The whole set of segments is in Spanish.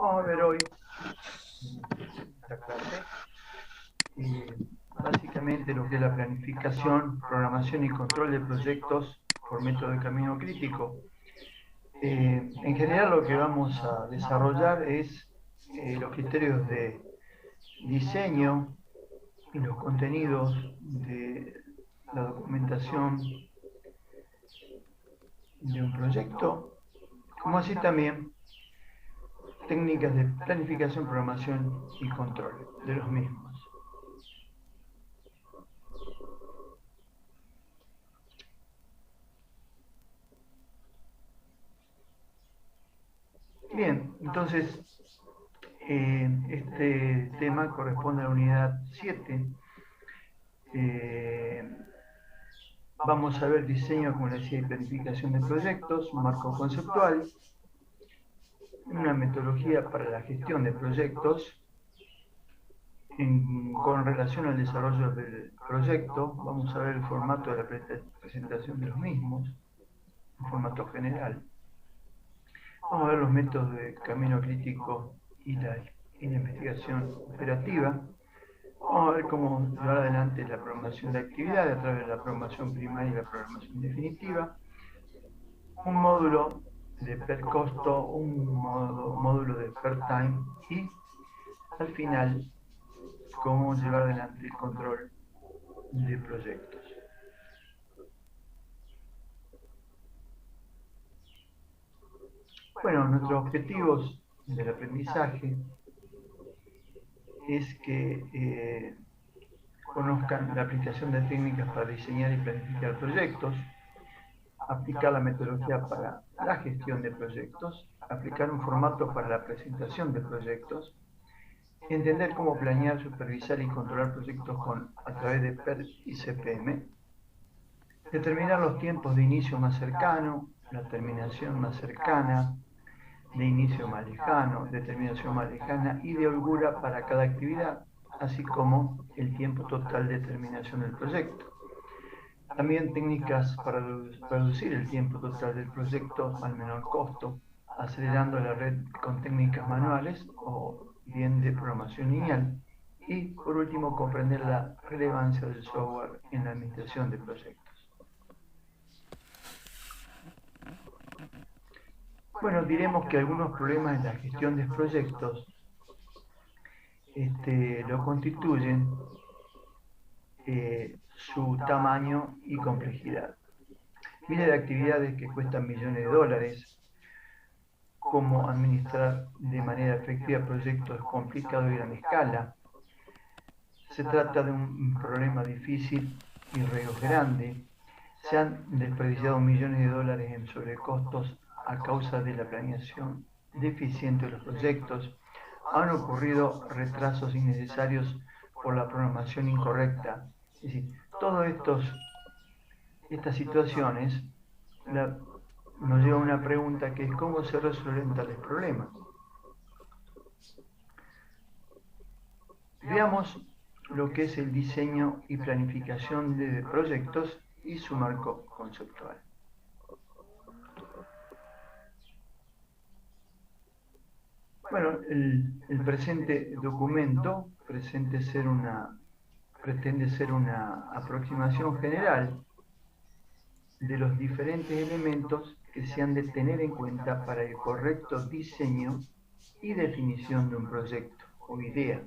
Vamos a ver hoy esta clase básicamente lo que es la planificación, programación y control de proyectos por método de camino crítico. En general lo que vamos a desarrollar es los criterios de diseño y los contenidos de la documentación de un proyecto, como así también técnicas de planificación, programación y control de los mismos. Bien, entonces este tema corresponde a la unidad 7. Vamos a ver diseño, como les decía, y planificación de proyectos, un marco conceptual, una metodología para la gestión de proyectos. Con relación al desarrollo del proyecto, vamos a ver el formato de la presentación de los mismos, un formato general. Vamos a ver los métodos de camino crítico y la investigación operativa. Vamos a ver cómo llevar adelante la programación de actividades a través de la programación primaria y la programación definitiva. Un módulo de per costo, un módulo de per time y al final cómo llevar adelante el control de proyectos. Bueno, nuestros objetivos del aprendizaje es que conozcan la aplicación de técnicas para diseñar y planificar proyectos, aplicar la metodología para la gestión de proyectos, aplicar un formato para la presentación de proyectos, entender cómo planear, supervisar y controlar proyectos a través de PER y CPM, determinar los tiempos de inicio más cercano, la terminación más cercana, de inicio más lejano, determinación más lejana y de holgura para cada actividad, así como el tiempo total de terminación del proyecto. También técnicas para reducir el tiempo total del proyecto al menor costo, acelerando la red con técnicas manuales o bien de programación lineal. Y por último, comprender la relevancia del software en la administración de proyectos. Bueno, diremos que algunos problemas en la gestión de proyectos lo constituyen su tamaño y complejidad. Miles de actividades que cuestan millones de dólares, cómo administrar de manera efectiva proyectos complicados y a gran escala. Se trata de un problema difícil y riesgos grandes. Se han desperdiciado millones de dólares en sobrecostos a causa de la planeación deficiente de los proyectos. Han ocurrido retrasos innecesarios por la programación incorrecta. Es decir, todas estas situaciones nos lleva a una pregunta que es ¿cómo se resuelven tales problemas? Veamos lo que es el diseño y planificación de proyectos y su marco conceptual. Bueno, el presente documento pretende ser una aproximación general de los diferentes elementos que se han de tener en cuenta para el correcto diseño y definición de un proyecto o idea,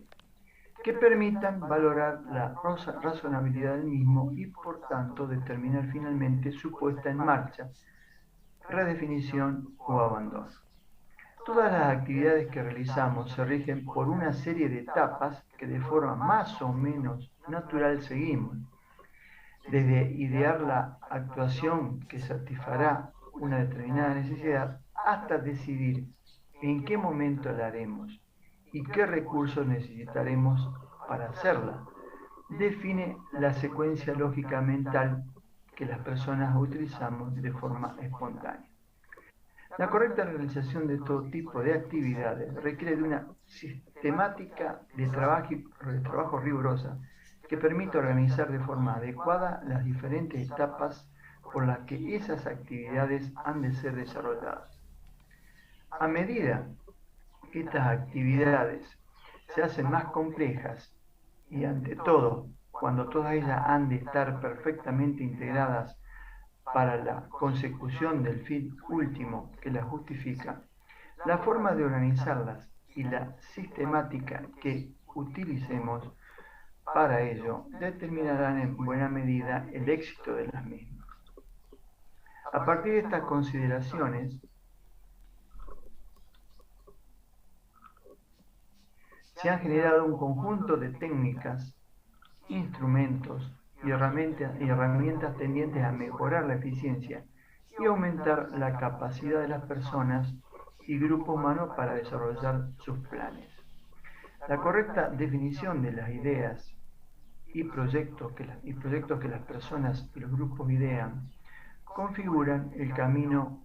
que permitan valorar la razonabilidad del mismo y por tanto determinar finalmente su puesta en marcha, redefinición o abandono. Todas las actividades que realizamos se rigen por una serie de etapas que de forma más o menos natural seguimos, desde idear la actuación que satisfará una determinada necesidad hasta decidir en qué momento la haremos y qué recursos necesitaremos para hacerla. Define la secuencia lógica mental que las personas utilizamos de forma espontánea. La correcta realización de todo tipo de actividades requiere de una sistemática de trabajo rigurosa que permita organizar de forma adecuada las diferentes etapas por las que esas actividades han de ser desarrolladas. A medida estas actividades se hacen más complejas y ante todo, cuando todas ellas han de estar perfectamente integradas para la consecución del fin último que las justifica, la forma de organizarlas y la sistemática que utilicemos para ello determinarán en buena medida el éxito de las mismas. A partir de estas consideraciones, se han generado un conjunto de técnicas, instrumentos y herramientas tendientes a mejorar la eficiencia y aumentar la capacidad de las personas y grupo humano para desarrollar sus planes. La correcta definición de las ideas y proyectos que las personas y los grupos idean configuran el camino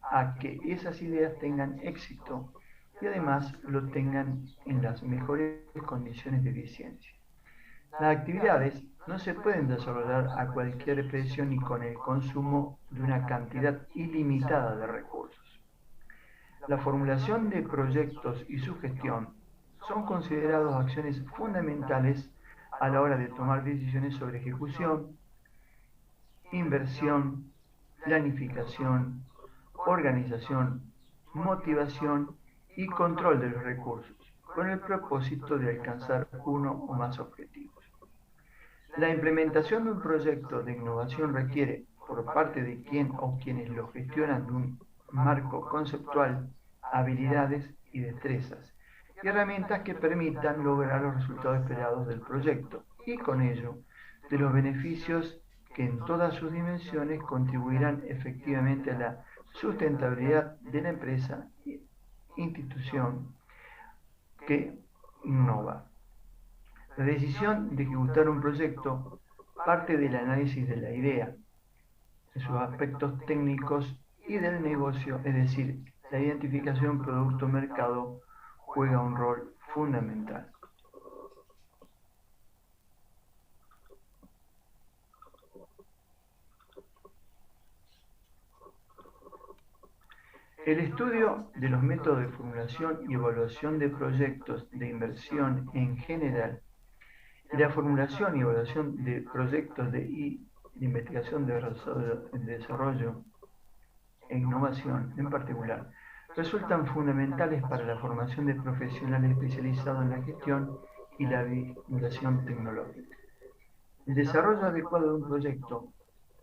a que esas ideas tengan éxito y además lo tengan en las mejores condiciones de eficiencia. Las actividades no se pueden desarrollar a cualquier precio ni con el consumo de una cantidad ilimitada de recursos. La formulación de proyectos y su gestión son considerados acciones fundamentales a la hora de tomar decisiones sobre ejecución, inversión, planificación, organización, motivación y control de los recursos, con el propósito de alcanzar uno o más objetivos. La implementación de un proyecto de innovación requiere, por parte de quien o quienes lo gestionan, de un marco conceptual, habilidades y destrezas, y herramientas que permitan lograr los resultados esperados del proyecto, y con ello, de los beneficios que en todas sus dimensiones contribuirán efectivamente a la sustentabilidad de la empresa e institución que innova. La decisión de ejecutar un proyecto parte del análisis de la idea, de sus aspectos técnicos y del negocio, es decir, la identificación producto-mercado juega un rol fundamental. El estudio de los métodos de formulación y evaluación de proyectos de inversión en general y la formulación y evaluación de proyectos de investigación de desarrollo e innovación en particular resultan fundamentales para la formación de profesionales especializados en la gestión y la vinculación tecnológica. El desarrollo adecuado de un proyecto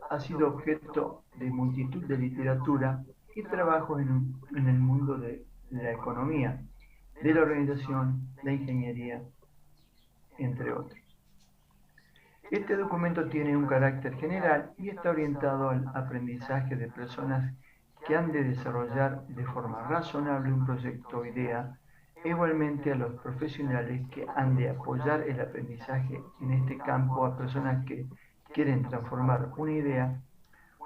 ha sido objeto de multitud de literatura y trabajos en el mundo de la economía, de la organización, la ingeniería, entre otros. Este documento tiene un carácter general y está orientado al aprendizaje de personas que han de desarrollar de forma razonable un proyecto o idea, e igualmente a los profesionales que han de apoyar el aprendizaje en este campo a personas que quieren transformar una idea,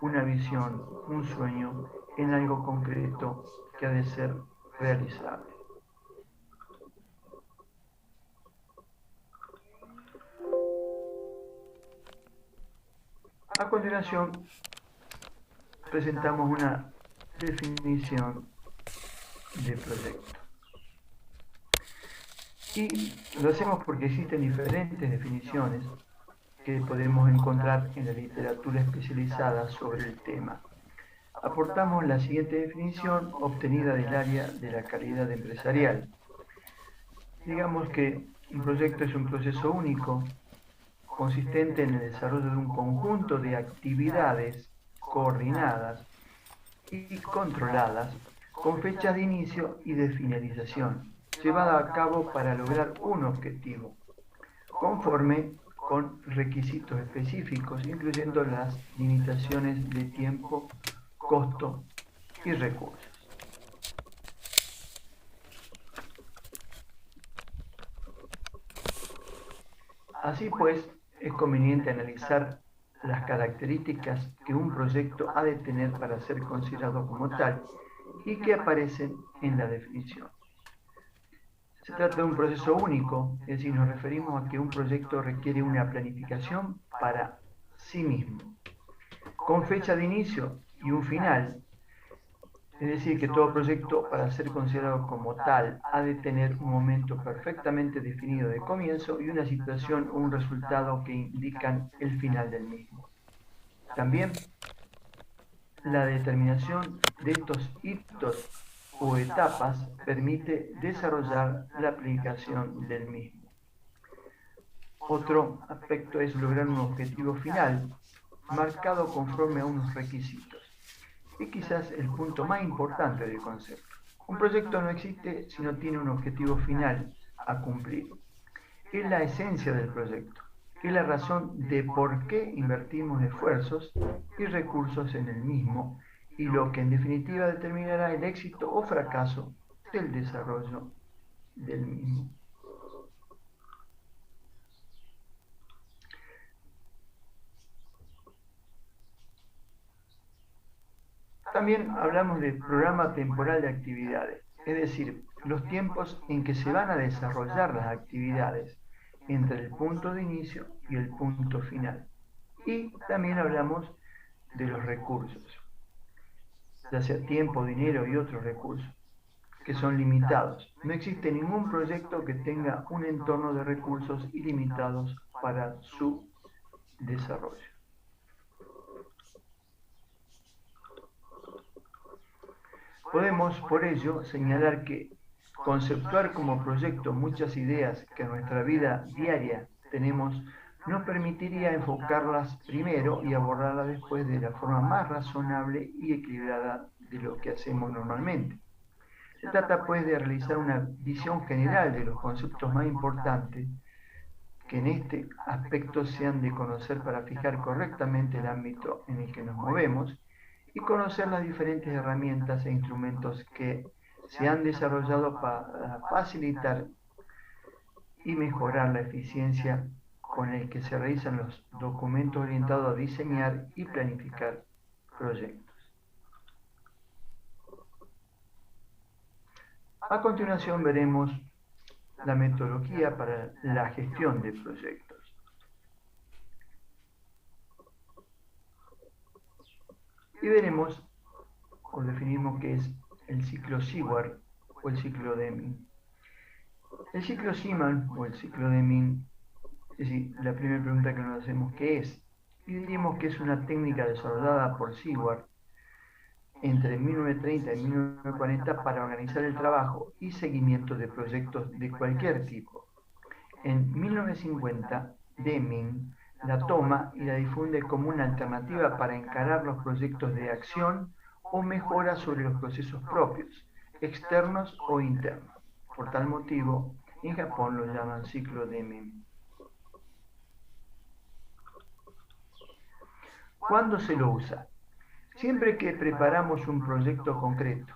una visión, un sueño en algo concreto que ha de ser realizable. A continuación, presentamos una definición de proyecto. Y lo hacemos porque existen diferentes definiciones que podemos encontrar en la literatura especializada sobre el tema. Aportamos la siguiente definición obtenida del área de la calidad empresarial. Digamos que un proyecto es un proceso único, consistente en el desarrollo de un conjunto de actividades coordinadas y controladas con fechas de inicio y de finalización, llevada a cabo para lograr un objetivo, conforme con requisitos específicos, incluyendo las limitaciones de tiempo, costo y recursos. Así pues, es conveniente analizar las características que un proyecto ha de tener para ser considerado como tal y que aparecen en la definición. Se trata de un proceso único, es decir, nos referimos a que un proyecto requiere una planificación para sí mismo, con fecha de inicio y un final, Es decir, que todo proyecto, para ser considerado como tal, ha de tener un momento perfectamente definido de comienzo y una situación o un resultado que indican el final del mismo. También la determinación de estos hitos o etapas permite desarrollar la aplicación del mismo. Otro aspecto es lograr un objetivo final marcado conforme a unos requisitos. Y quizás el punto más importante del concepto. Un proyecto no existe si no tiene un objetivo final a cumplir. Es la esencia del proyecto, es la razón de por qué invertimos esfuerzos y recursos en el mismo y lo que en definitiva determinará el éxito o fracaso del desarrollo del mismo. También hablamos de programa temporal de actividades, es decir, los tiempos en que se van a desarrollar las actividades entre el punto de inicio y el punto final. Y también hablamos de los recursos, ya sea tiempo, dinero y otros recursos, que son limitados. No existe ningún proyecto que tenga un entorno de recursos ilimitados para su desarrollo. Podemos, por ello, señalar que conceptuar como proyecto muchas ideas que en nuestra vida diaria tenemos nos permitiría enfocarlas primero y abordarlas después de la forma más razonable y equilibrada de lo que hacemos normalmente. Se trata pues de realizar una visión general de los conceptos más importantes que en este aspecto se han de conocer para fijar correctamente el ámbito en el que nos movemos y conocer las diferentes herramientas e instrumentos que se han desarrollado para facilitar y mejorar la eficiencia con el que se realizan los documentos orientados a diseñar y planificar proyectos. A continuación veremos la metodología para la gestión de proyectos. Y veremos o definimos qué es el ciclo Seward o el ciclo Deming. El ciclo Siemens o el ciclo Deming, es decir, la primera pregunta que nos hacemos, ¿qué es? Y diríamos que es una técnica desarrollada por Seward entre 1930 y 1940 para organizar el trabajo y seguimiento de proyectos de cualquier tipo. En 1950, Deming la toma y la difunde como una alternativa para encarar los proyectos de acción o mejora sobre los procesos propios, externos o internos. Por tal motivo, en Japón lo llaman ciclo Deming. ¿Cuándo se lo usa? Siempre que preparamos un proyecto concreto,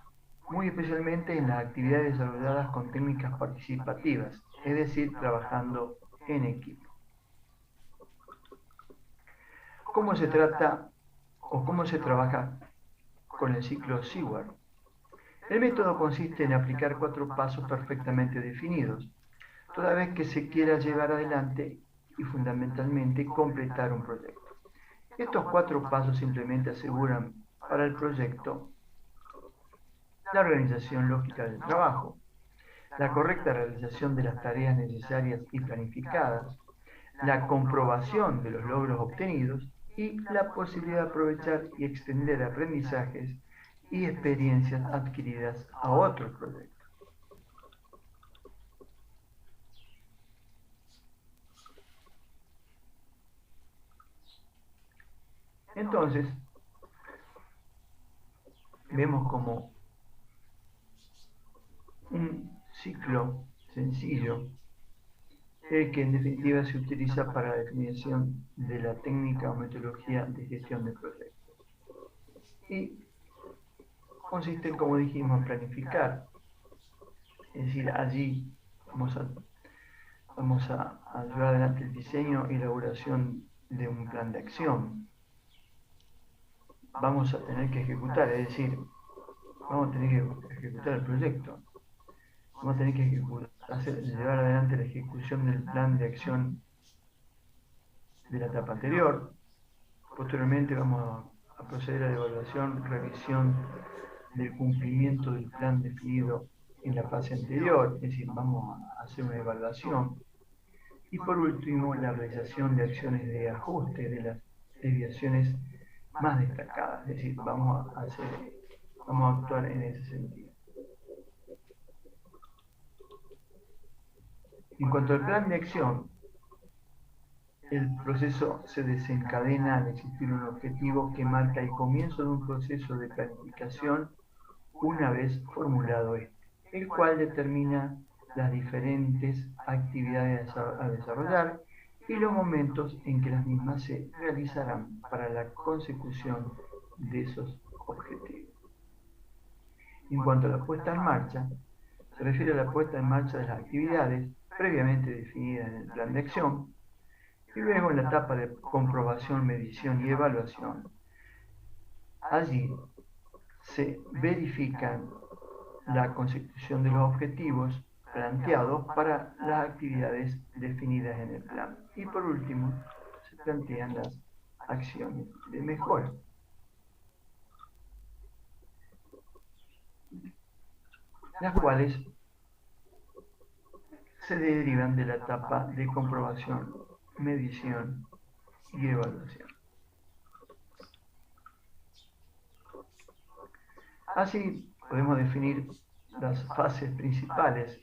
muy especialmente en las actividades desarrolladas con técnicas participativas, es decir, trabajando en equipo. ¿Cómo se trata o cómo se trabaja con el ciclo Seward? El método consiste en aplicar 4 pasos perfectamente definidos, toda vez que se quiera llevar adelante y fundamentalmente completar un proyecto. Estos 4 pasos simplemente aseguran para el proyecto la organización lógica del trabajo, la correcta realización de las tareas necesarias y planificadas, la comprobación de los logros obtenidos y la posibilidad de aprovechar y extender aprendizajes y experiencias adquiridas a otros proyectos. Entonces, vemos como un ciclo sencillo, el que en definitiva se utiliza para la definición de la técnica o metodología de gestión de proyectos. Y consiste, como dijimos, en planificar, es decir, allí vamos a llevar adelante el diseño y elaboración de un plan de acción. Vamos a tener que ejecutar, es decir, vamos a tener que ejecutar el proyecto. Vamos a tener que llevar adelante la ejecución del plan de acción de la etapa anterior. Posteriormente vamos a proceder a la evaluación, revisión del cumplimiento del plan definido en la fase anterior, es decir, vamos a hacer una evaluación. Y por último, la realización de acciones de ajuste de las desviaciones más destacadas, es decir, vamos a actuar en ese sentido. En cuanto al plan de acción, el proceso se desencadena al existir un objetivo que marca el comienzo de un proceso de planificación una vez formulado este, el cual determina las diferentes actividades a desarrollar y los momentos en que las mismas se realizarán para la consecución de esos objetivos. En cuanto a la puesta en marcha, se refiere a la puesta en marcha de las actividades previamente definidas en el plan de acción y luego en la etapa de comprobación, medición y evaluación. Allí se verifican la consecución de los objetivos planteados para las actividades definidas en el plan. Y por último, se plantean las acciones de mejora. Las cuales se derivan de la etapa de comprobación, medición y evaluación. Así podemos definir las fases principales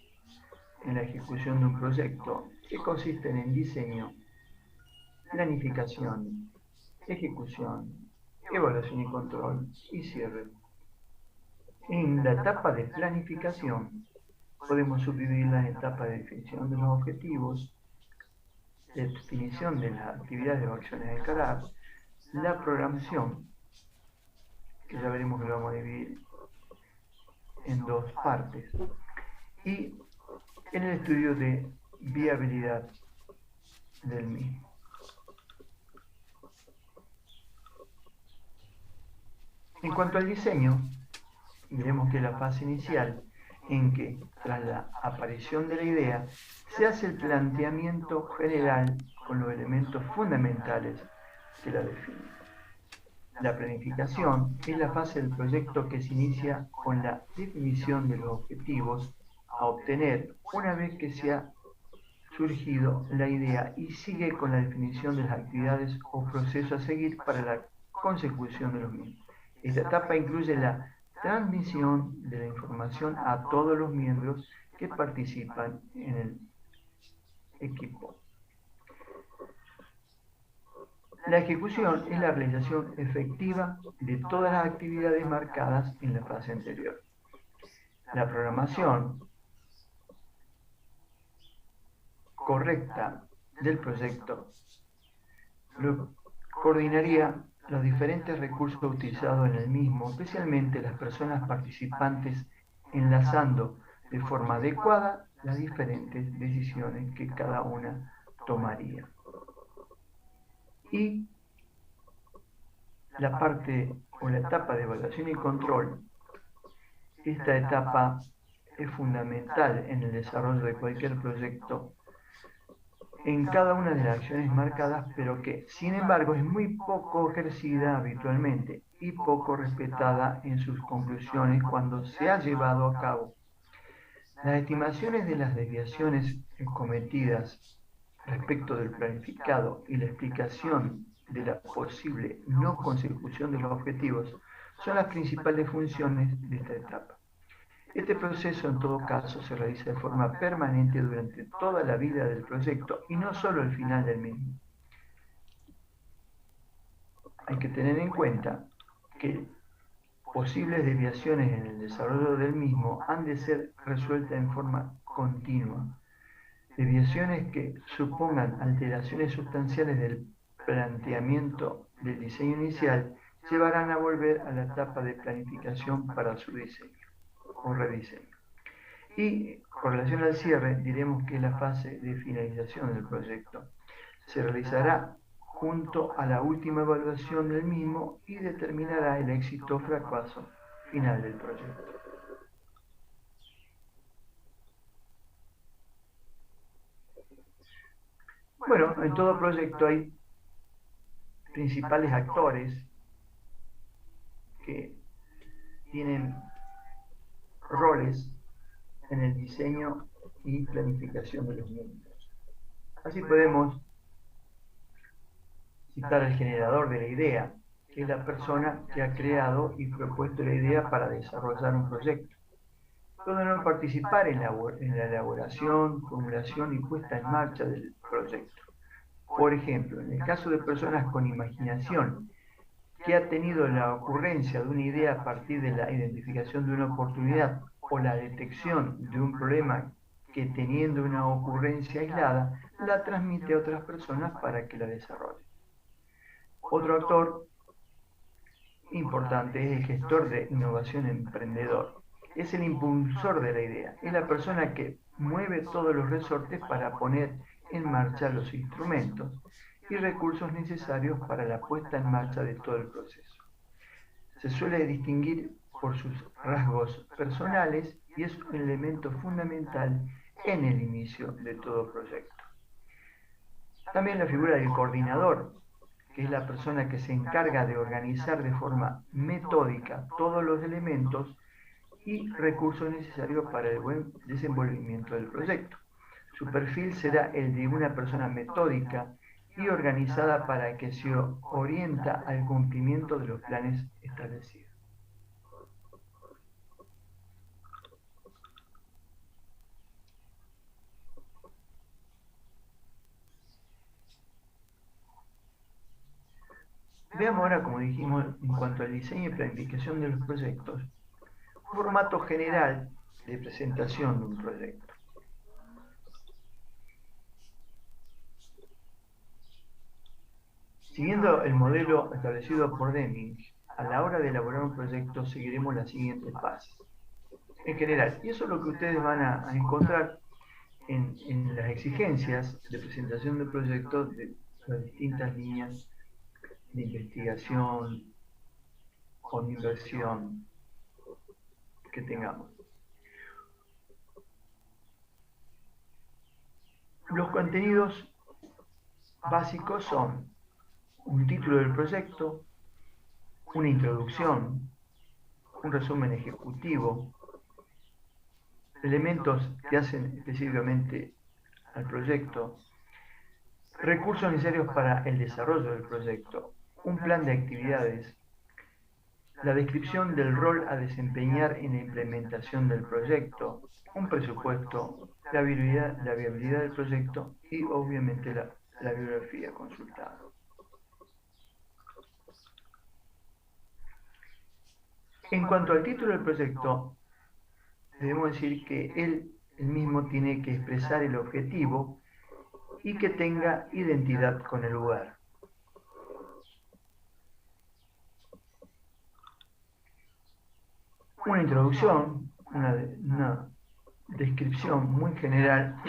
en la ejecución de un proyecto, que consisten en diseño, planificación, ejecución, evaluación y control y cierre. En la etapa de planificación podemos subdividir las etapas de definición de los objetivos, definición de las actividades o acciones a encarar, la programación, que ya veremos que lo vamos a dividir en dos partes, y en el estudio de viabilidad del mismo. En cuanto al diseño, diremos que es la fase inicial en que, tras la aparición de la idea, se hace el planteamiento general con los elementos fundamentales que la definen. La planificación es la fase del proyecto que se inicia con la definición de los objetivos a obtener una vez que se ha surgido la idea y sigue con la definición de las actividades o procesos a seguir para la consecución de los mismos. Esta etapa incluye la transmisión de la información a todos los miembros que participan en el equipo. La ejecución es la realización efectiva de todas las actividades marcadas en la fase anterior. La programación correcta del proyecto coordinaría los diferentes recursos utilizados en el mismo, especialmente las personas participantes, enlazando de forma adecuada las diferentes decisiones que cada una tomaría. Y la parte o la etapa de evaluación y control, esta etapa es fundamental en el desarrollo de cualquier proyecto en cada una de las acciones marcadas, pero que, sin embargo, es muy poco ejercida habitualmente y poco respetada en sus conclusiones cuando se ha llevado a cabo. Las estimaciones de las desviaciones cometidas respecto del planificado y la explicación de la posible no consecución de los objetivos son las principales funciones de esta etapa. Este proceso, en todo caso, se realiza de forma permanente durante toda la vida del proyecto y no solo al final del mismo. Hay que tener en cuenta que posibles desviaciones en el desarrollo del mismo han de ser resueltas en forma continua. Desviaciones que supongan alteraciones sustanciales del planteamiento del diseño inicial llevarán a volver a la etapa de planificación para su diseño o rediseño. Y con relación al cierre, diremos que es la fase de finalización del proyecto. Se realizará junto a la última evaluación del mismo y determinará el éxito o fracaso final del proyecto. Bueno, en todo proyecto hay principales actores que tienen roles en el diseño y planificación de los miembros. Así podemos citar al generador de la idea, que es la persona que ha creado y propuesto la idea para desarrollar un proyecto. Puede no participar en la elaboración, formulación y puesta en marcha del proyecto. Por ejemplo, en el caso de personas con imaginación que ha tenido la ocurrencia de una idea a partir de la identificación de una oportunidad o la detección de un problema que teniendo una ocurrencia aislada, la transmite a otras personas para que la desarrollen. Otro actor importante es el gestor de innovación emprendedor. Es el impulsor de la idea, es la persona que mueve todos los resortes para poner en marcha los instrumentos y recursos necesarios para la puesta en marcha de todo el proceso. Se suele distinguir por sus rasgos personales y es un elemento fundamental en el inicio de todo proyecto. También la figura del coordinador, que es la persona que se encarga de organizar de forma metódica todos los elementos y recursos necesarios para el buen desenvolvimiento del proyecto. Su perfil será el de una persona metódica y organizada para que se orienta al cumplimiento de los planes establecidos. Veamos ahora, como dijimos, en cuanto al diseño y planificación de los proyectos, un formato general de presentación de un proyecto. Siguiendo el modelo establecido por Deming, a la hora de elaborar un proyecto seguiremos las siguientes fases. En general, y eso es lo que ustedes van a encontrar en las exigencias de presentación de proyectos de las distintas líneas de investigación o de inversión que tengamos. Los contenidos básicos son un título del proyecto, una introducción, un resumen ejecutivo, elementos que hacen específicamente al proyecto, recursos necesarios para el desarrollo del proyecto, un plan de actividades, la descripción del rol a desempeñar en la implementación del proyecto, un presupuesto, la viabilidad del proyecto y obviamente la bibliografía consultada. En cuanto al título del proyecto, debemos decir que él mismo tiene que expresar el objetivo y que tenga identidad con el lugar. Una introducción, una descripción muy general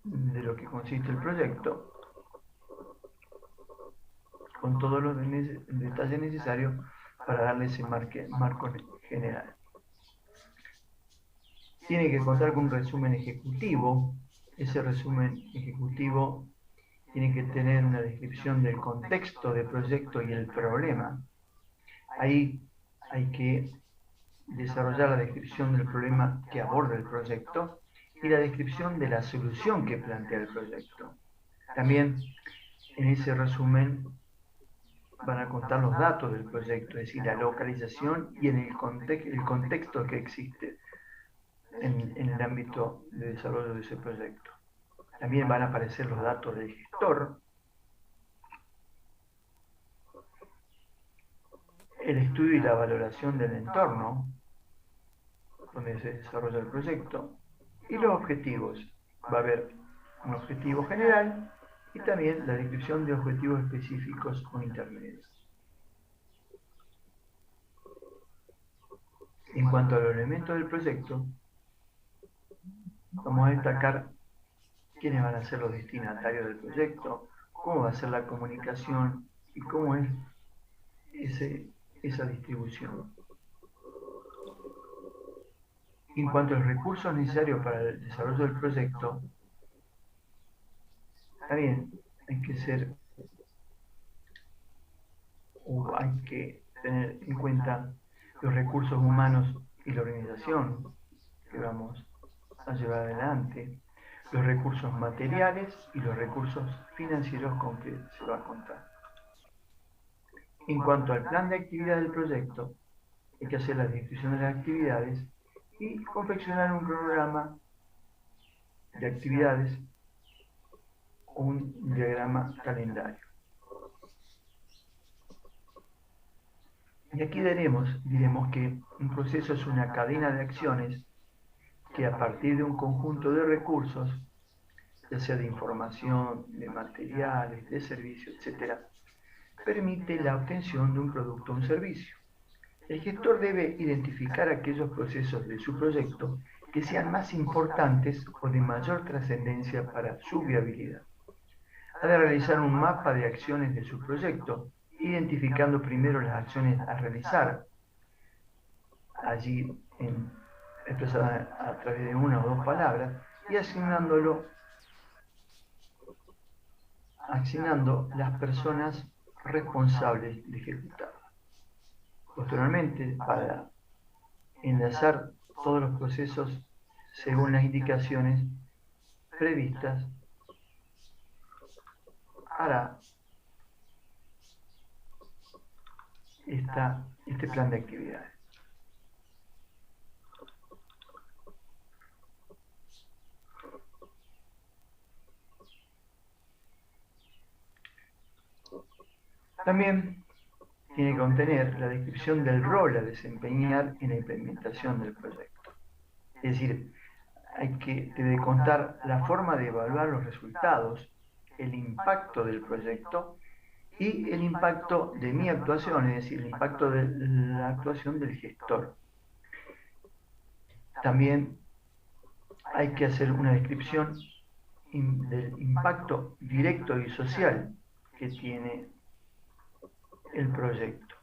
de lo que consiste el proyecto, con todos los detalles necesarios para darle ese marco general. Tiene que contar con un resumen ejecutivo. Ese resumen ejecutivo tiene que tener una descripción del contexto del proyecto y el problema. Ahí hay que desarrollar la descripción del problema que aborda el proyecto y la descripción de la solución que plantea el proyecto. También en ese resumen van a contar los datos del proyecto, es decir, la localización y en el contexto que existe en el ámbito de desarrollo de ese proyecto. También van a aparecer los datos del gestor, el estudio y la valoración del entorno donde se desarrolla el proyecto y los objetivos. Va a haber un objetivo general y también la descripción de objetivos específicos o intermedios. En cuanto a los elementos del proyecto, vamos a destacar quiénes van a ser los destinatarios del proyecto, cómo va a ser la comunicación y cómo es esa distribución. En cuanto a los recursos necesarios para el desarrollo del proyecto, también hay que tener en cuenta los recursos humanos y la organización que vamos a llevar adelante, los recursos materiales y los recursos financieros con que se va a contar. En cuanto al plan de actividad del proyecto, hay que hacer la descripción de las actividades y confeccionar un cronograma de actividades o un diagrama calendario. Y aquí diremos que un proceso es una cadena de acciones que a partir de un conjunto de recursos, ya sea de información, de materiales, de servicios, etc., permite la obtención de un producto o un servicio. El gestor debe identificar aquellos procesos de su proyecto que sean más importantes o de mayor trascendencia para su viabilidad. Ha de realizar un mapa de acciones de su proyecto, identificando primero las acciones a realizar, allí expresada a través de una o dos palabras, y asignando las personas responsables de ejecutarlas. Posteriormente, para enlazar todos los procesos según las indicaciones previstas, hará este plan de actividades. También tiene que contener la descripción del rol a desempeñar en la implementación del proyecto. Es decir, debe contar la forma de evaluar los resultados, el impacto del proyecto y el impacto de mi actuación, es decir, el impacto de la actuación del gestor. También hay que hacer una descripción del impacto directo y social que tiene el proyecto.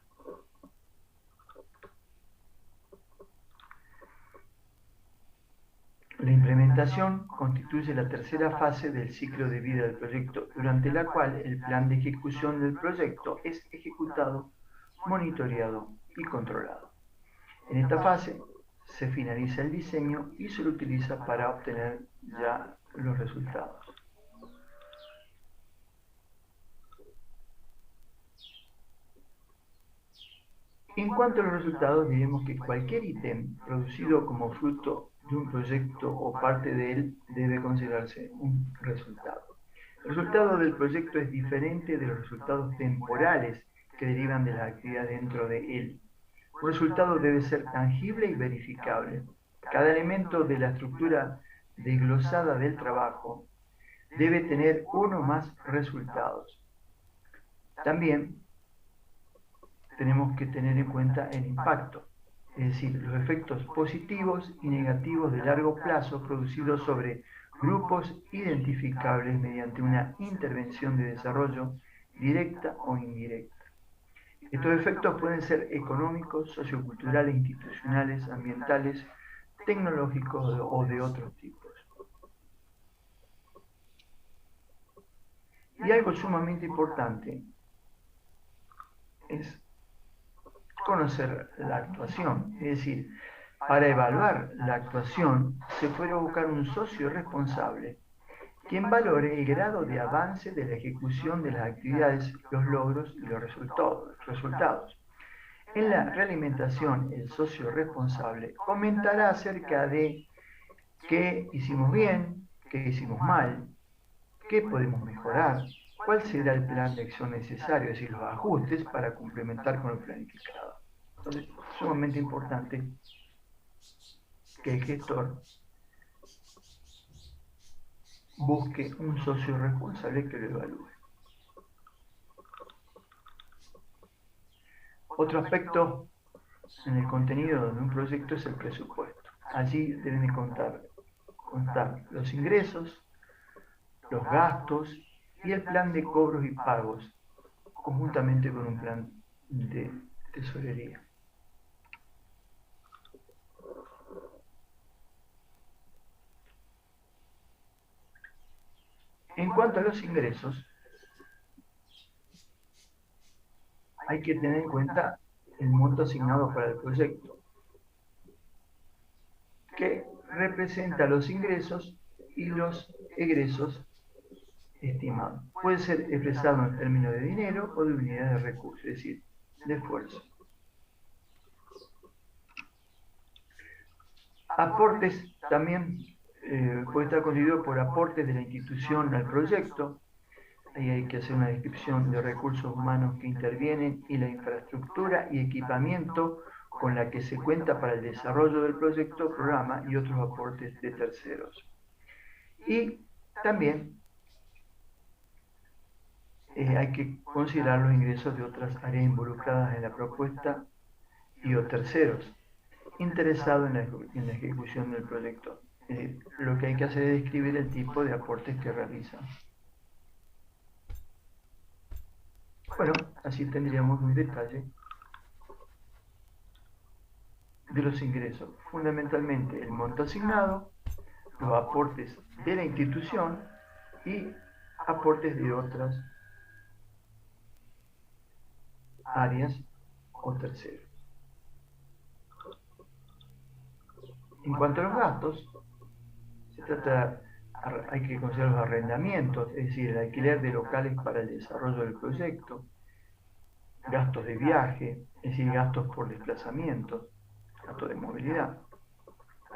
La implementación constituye la tercera fase del ciclo de vida del proyecto, durante la cual el plan de ejecución del proyecto es ejecutado, monitoreado y controlado. En esta fase se finaliza el diseño y se lo utiliza para obtener ya los resultados. En cuanto a los resultados, diremos que cualquier ítem producido como fruto de un proyecto o parte de él debe considerarse un resultado. El resultado del proyecto es diferente de los resultados temporales que derivan de la actividad dentro de él. Un resultado debe ser tangible y verificable. Cada elemento de la estructura desglosada del trabajo debe tener uno o más resultados. También tenemos que tener en cuenta el impacto, es decir, los efectos positivos y negativos de largo plazo producidos sobre grupos identificables mediante una intervención de desarrollo directa o indirecta. Estos efectos pueden ser económicos, socioculturales, institucionales, ambientales, tecnológicos o de otros tipos. Y algo sumamente importante es conocer la actuación, es decir, para evaluar la actuación se puede buscar un socio responsable quien valore el grado de avance de la ejecución de las actividades, los logros y los resultados. En la realimentación, el socio responsable comentará acerca de qué hicimos bien, qué hicimos mal, qué podemos mejorar, cuál será el plan de acción necesario, es decir, los ajustes para complementar con lo planificado. Entonces, es sumamente importante que el gestor busque un socio responsable que lo evalúe. Otro aspecto en el contenido de un proyecto es el presupuesto. Allí deben constar los ingresos, los gastos y el plan de cobros y pagos, conjuntamente con un plan de tesorería. En cuanto a los ingresos, hay que tener en cuenta el monto asignado para el proyecto, que representa los ingresos y los egresos estimados. Puede ser expresado en términos de dinero o de unidades de recursos, es decir, de esfuerzo. Aportes también puede estar constituido por aportes de la institución al proyecto. Ahí hay que hacer una descripción de recursos humanos que intervienen y la infraestructura y equipamiento con la que se cuenta para el desarrollo del proyecto, programa y otros aportes de terceros. Y también hay que considerar los ingresos de otras áreas involucradas en la propuesta y o terceros interesados en la ejecución del proyecto. Lo que hay que hacer es describir el tipo de aportes que realizan. Bueno, así tendríamos un detalle de los ingresos. Fundamentalmente el monto asignado, los aportes de la institución y aportes de otras áreas o terceros. En cuanto a los gastos, hay que considerar los arrendamientos, es decir, el alquiler de locales para el desarrollo del proyecto, gastos de viaje, es decir, gastos por desplazamiento, gastos de movilidad,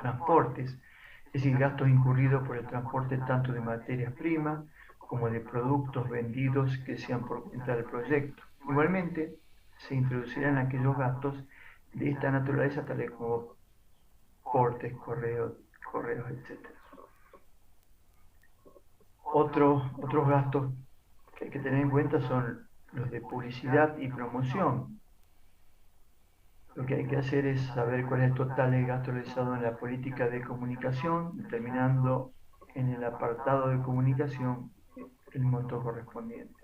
transportes, es decir, gastos incurridos por el transporte tanto de materias primas como de productos vendidos que sean por cuenta del proyecto. Igualmente, se introducirán aquellos gastos de esta naturaleza, tales como portes, correos, etc. Otros gastos que hay que tener en cuenta son los de publicidad y promoción. Lo que hay que hacer es saber cuál es el total de gasto realizado en la política de comunicación, determinando en el apartado de comunicación el monto correspondiente.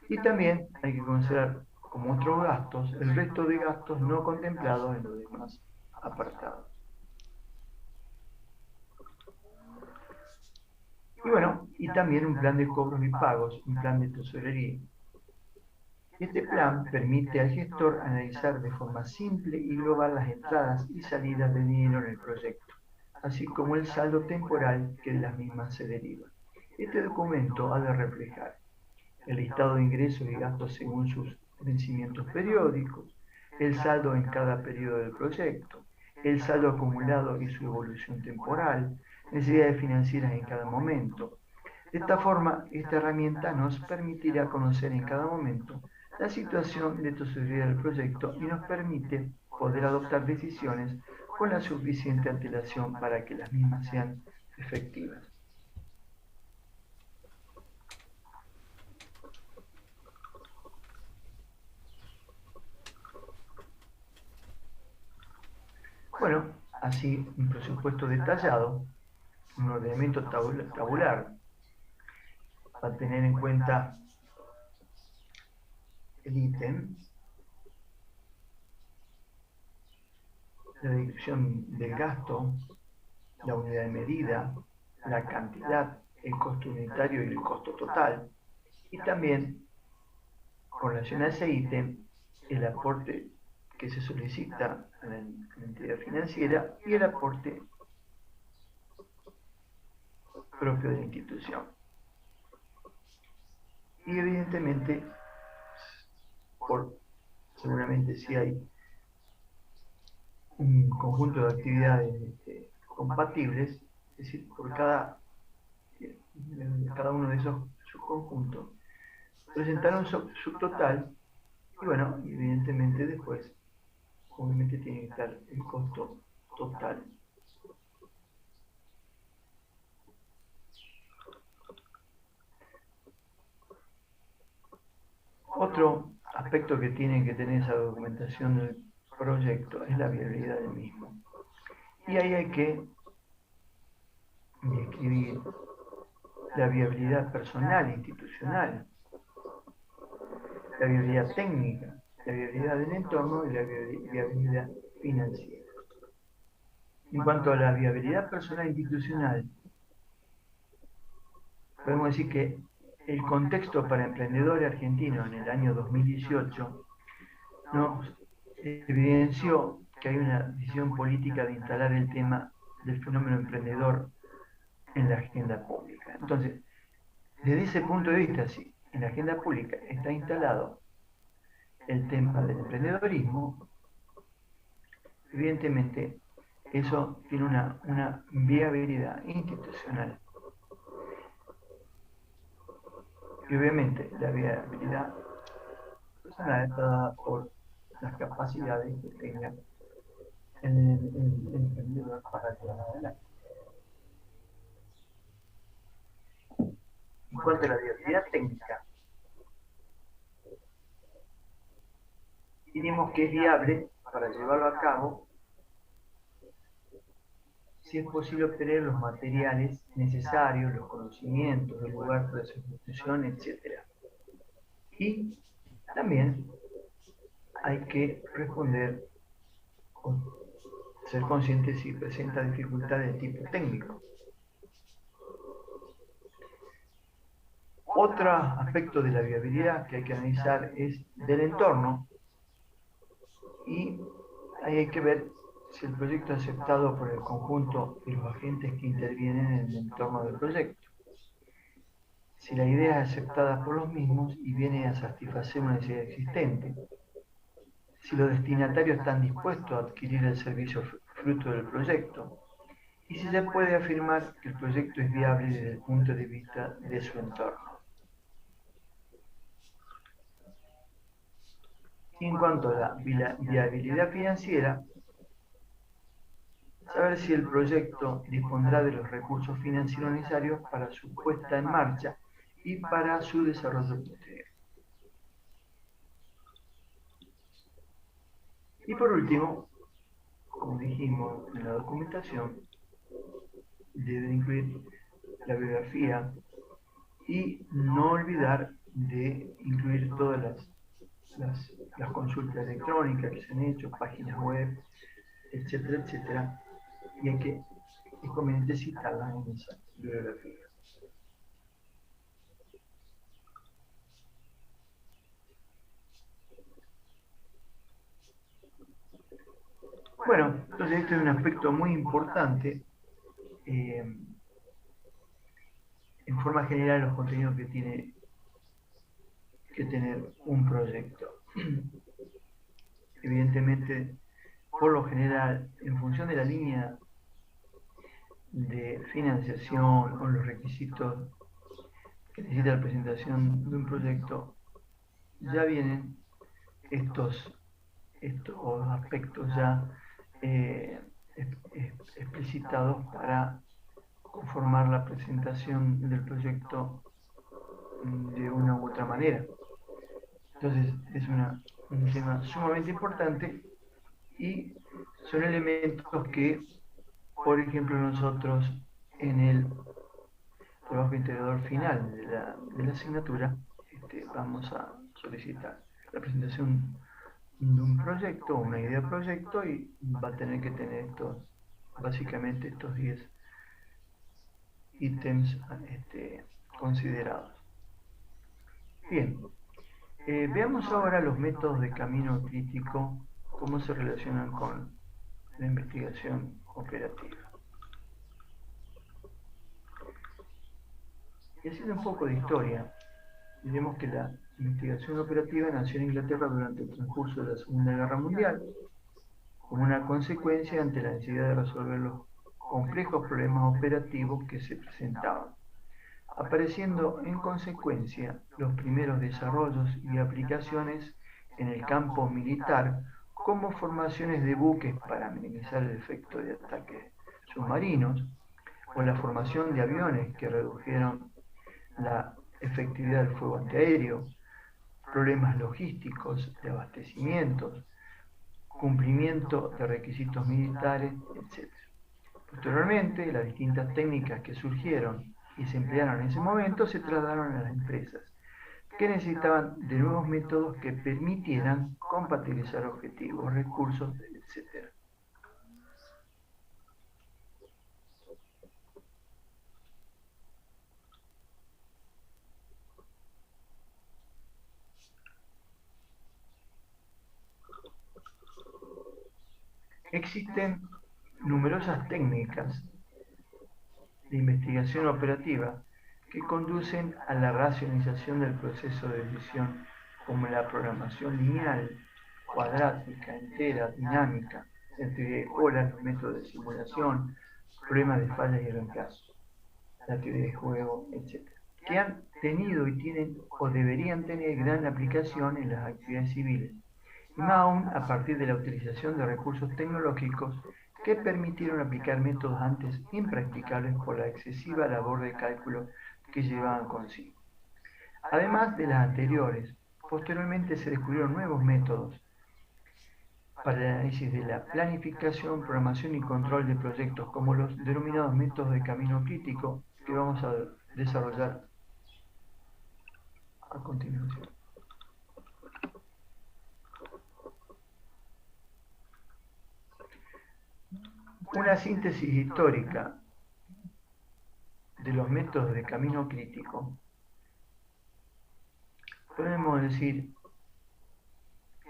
Y también hay que considerar como otros gastos el resto de gastos no contemplados en los demás apartados. Y bueno, y también un plan de cobros y pagos, un plan de tesorería. Este plan permite al gestor analizar de forma simple y global las entradas y salidas de dinero en el proyecto, así como el saldo temporal que de las mismas se deriva. Este documento ha de reflejar el listado de ingresos y gastos según sus vencimientos periódicos, el saldo en cada periodo del proyecto, el saldo acumulado y su evolución temporal, necesidades financieras en cada momento. De esta forma, esta herramienta nos permitirá conocer en cada momento la situación de tesorería del proyecto y nos permite poder adoptar decisiones con la suficiente antelación para que las mismas sean efectivas. Bueno, así un presupuesto detallado, un ordenamiento tabular, para tener en cuenta el ítem, la descripción del gasto, la unidad de medida, la cantidad, el costo unitario y el costo total, y también, con relación a ese ítem, el aporte que se solicita a la entidad financiera y el aporte propio de la institución. Y evidentemente, seguramente si hay un conjunto de actividades compatibles, es decir, por cada uno de esos subconjuntos, presentar un subtotal y bueno, evidentemente después, obviamente tiene que estar el costo total. Otro aspecto que tiene que tener esa documentación del proyecto es la viabilidad del mismo. Y ahí hay que describir la viabilidad personal e institucional, la viabilidad técnica, la viabilidad del entorno y la viabilidad financiera. En cuanto a la viabilidad personal e institucional, podemos decir que el contexto para emprendedores argentinos en el año 2018 nos evidenció que hay una decisión política de instalar el tema del fenómeno emprendedor en la agenda pública. Entonces, desde ese punto de vista, si en la agenda pública está instalado el tema del emprendedorismo, evidentemente eso tiene una viabilidad institucional. Y obviamente la viabilidad personal está dada por las capacidades que tenga el emprendedor para llevar adelante. En cuanto a la viabilidad técnica, diremos que es viable para llevarlo a cabo si es posible obtener los materiales necesarios, los conocimientos, el lugar para su ejecución, etc. Y también hay que responder o ser consciente si presenta dificultades de tipo técnico. Otro aspecto de la viabilidad que hay que analizar es del entorno, y ahí hay que ver si el proyecto es aceptado por el conjunto de los agentes que intervienen en el entorno del proyecto, si la idea es aceptada por los mismos y viene a satisfacer una necesidad existente, si los destinatarios están dispuestos a adquirir el servicio fruto del proyecto, y si se puede afirmar que el proyecto es viable desde el punto de vista de su entorno. Y en cuanto a la viabilidad financiera, saber si el proyecto dispondrá de los recursos financieros necesarios para su puesta en marcha y para su desarrollo posterior. Y por último, como dijimos en la documentación, debe incluir la bibliografía y no olvidar de incluir todas las consultas electrónicas que se han hecho, páginas web, etcétera, etcétera, y hay que es conveniente citarlas en esa bibliografía. Bueno, entonces este es un aspecto muy importante. En forma general, los contenidos que tiene que tener un proyecto. Evidentemente, por lo general, en función de la línea de financiación o los requisitos que necesita la presentación de un proyecto, ya vienen estos aspectos ya eh, explicitados para conformar la presentación del proyecto de una u otra manera. Entonces es un tema sumamente importante y son elementos que, por ejemplo, nosotros en el trabajo integrador final de la asignatura vamos a solicitar la presentación de un proyecto, una idea de proyecto, y va a tener que tener básicamente estos 10 ítems considerados. Bien, veamos ahora los métodos de camino crítico, cómo se relacionan con la investigación operativa. Y haciendo un poco de historia, diremos que la investigación operativa nació en Inglaterra durante el transcurso de la Segunda Guerra Mundial, como una consecuencia ante la necesidad de resolver los complejos problemas operativos que se presentaban, apareciendo en consecuencia los primeros desarrollos y aplicaciones en el campo militar como formaciones de buques para minimizar el efecto de ataques submarinos, o la formación de aviones que redujeron la efectividad del fuego antiaéreo, problemas logísticos de abastecimientos, cumplimiento de requisitos militares, etc. Posteriormente, las distintas técnicas que surgieron y se emplearon en ese momento se trasladaron a las empresas, que necesitaban de nuevos métodos que permitieran compatibilizar objetivos, recursos, etc. Existen numerosas técnicas de investigación operativa que conducen a la racionalización del proceso de decisión, como la programación lineal, cuadrática, entera, dinámica, la teoría de colas, los métodos de simulación, problemas de fallas y reemplazos, la teoría de juego, etc., que han tenido y tienen o deberían tener gran aplicación en las actividades civiles, y más aún a partir de la utilización de recursos tecnológicos que permitieron aplicar métodos antes impracticables por la excesiva labor de cálculo que llevaban consigo. Además de las anteriores, posteriormente se descubrieron nuevos métodos para el análisis de la planificación, programación y control de proyectos, como los denominados métodos de camino crítico, que vamos a desarrollar a continuación. Una síntesis histórica de los métodos de camino crítico, podemos decir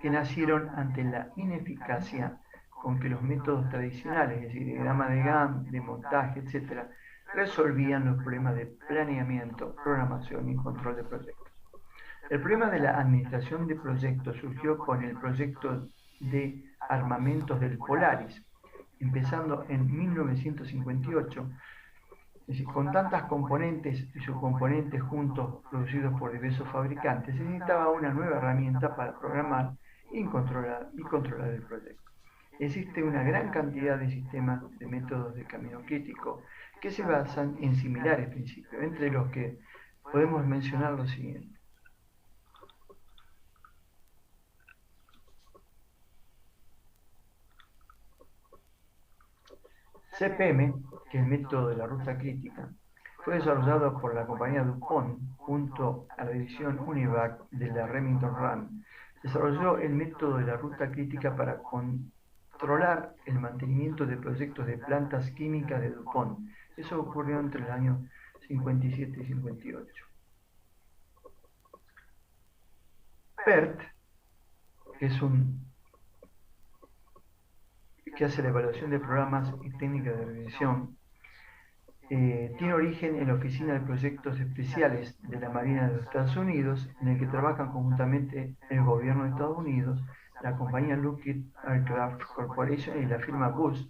que nacieron ante la ineficacia con que los métodos tradicionales, es decir, diagrama de Gantt, de montaje, etc., resolvían los problemas de planeamiento, programación y control de proyectos. El problema de la administración de proyectos surgió con el proyecto de armamentos del Polaris, empezando en 1958. Es decir, con tantas componentes y subcomponentes juntos producidos por diversos fabricantes, se necesitaba una nueva herramienta para programar y controlar el proyecto. Existe una gran cantidad de sistemas de métodos de camino crítico que se basan en similares principios, entre los que podemos mencionar los siguientes. CPM, que es el método de la ruta crítica, fue desarrollado por la compañía DuPont junto a la división Univac de la Remington Rand. Desarrolló el método de la ruta crítica para controlar el mantenimiento de proyectos de plantas químicas de DuPont. Eso ocurrió entre los años 57 y 58. PERT, que hace la evaluación de programas y técnicas de revisión, tiene origen en la Oficina de Proyectos Especiales de la Marina de los Estados Unidos, en el que trabajan conjuntamente el gobierno de Estados Unidos, la compañía Lockheed Aircraft Corporation y la firma Booz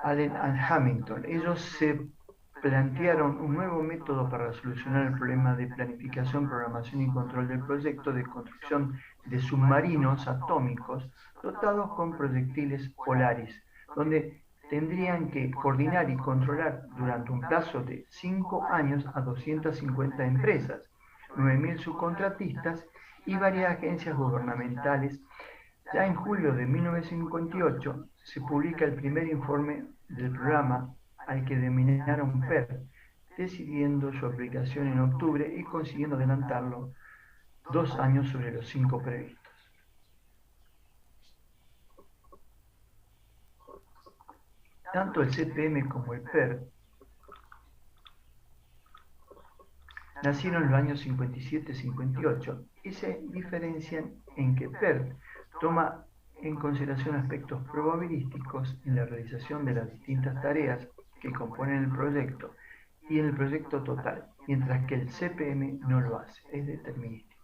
Allen Hamilton. Ellos se plantearon un nuevo método para solucionar el problema de planificación, programación y control del proyecto de construcción de submarinos atómicos dotados con proyectiles Polaris, donde tendrían que coordinar y controlar durante un plazo de 5 años a 250 empresas, 9.000 subcontratistas y varias agencias gubernamentales. Ya en julio de 1958 se publica el primer informe del programa, al que denominaron PERT, decidiendo su aplicación en octubre y consiguiendo adelantarlo 2 años sobre los 5 previstos. Tanto el CPM como el PERT nacieron en los años 57-58 y se diferencian en que PERT toma en consideración aspectos probabilísticos en la realización de las distintas tareas que componen el proyecto y en el proyecto total, mientras que el CPM no lo hace, es determinístico.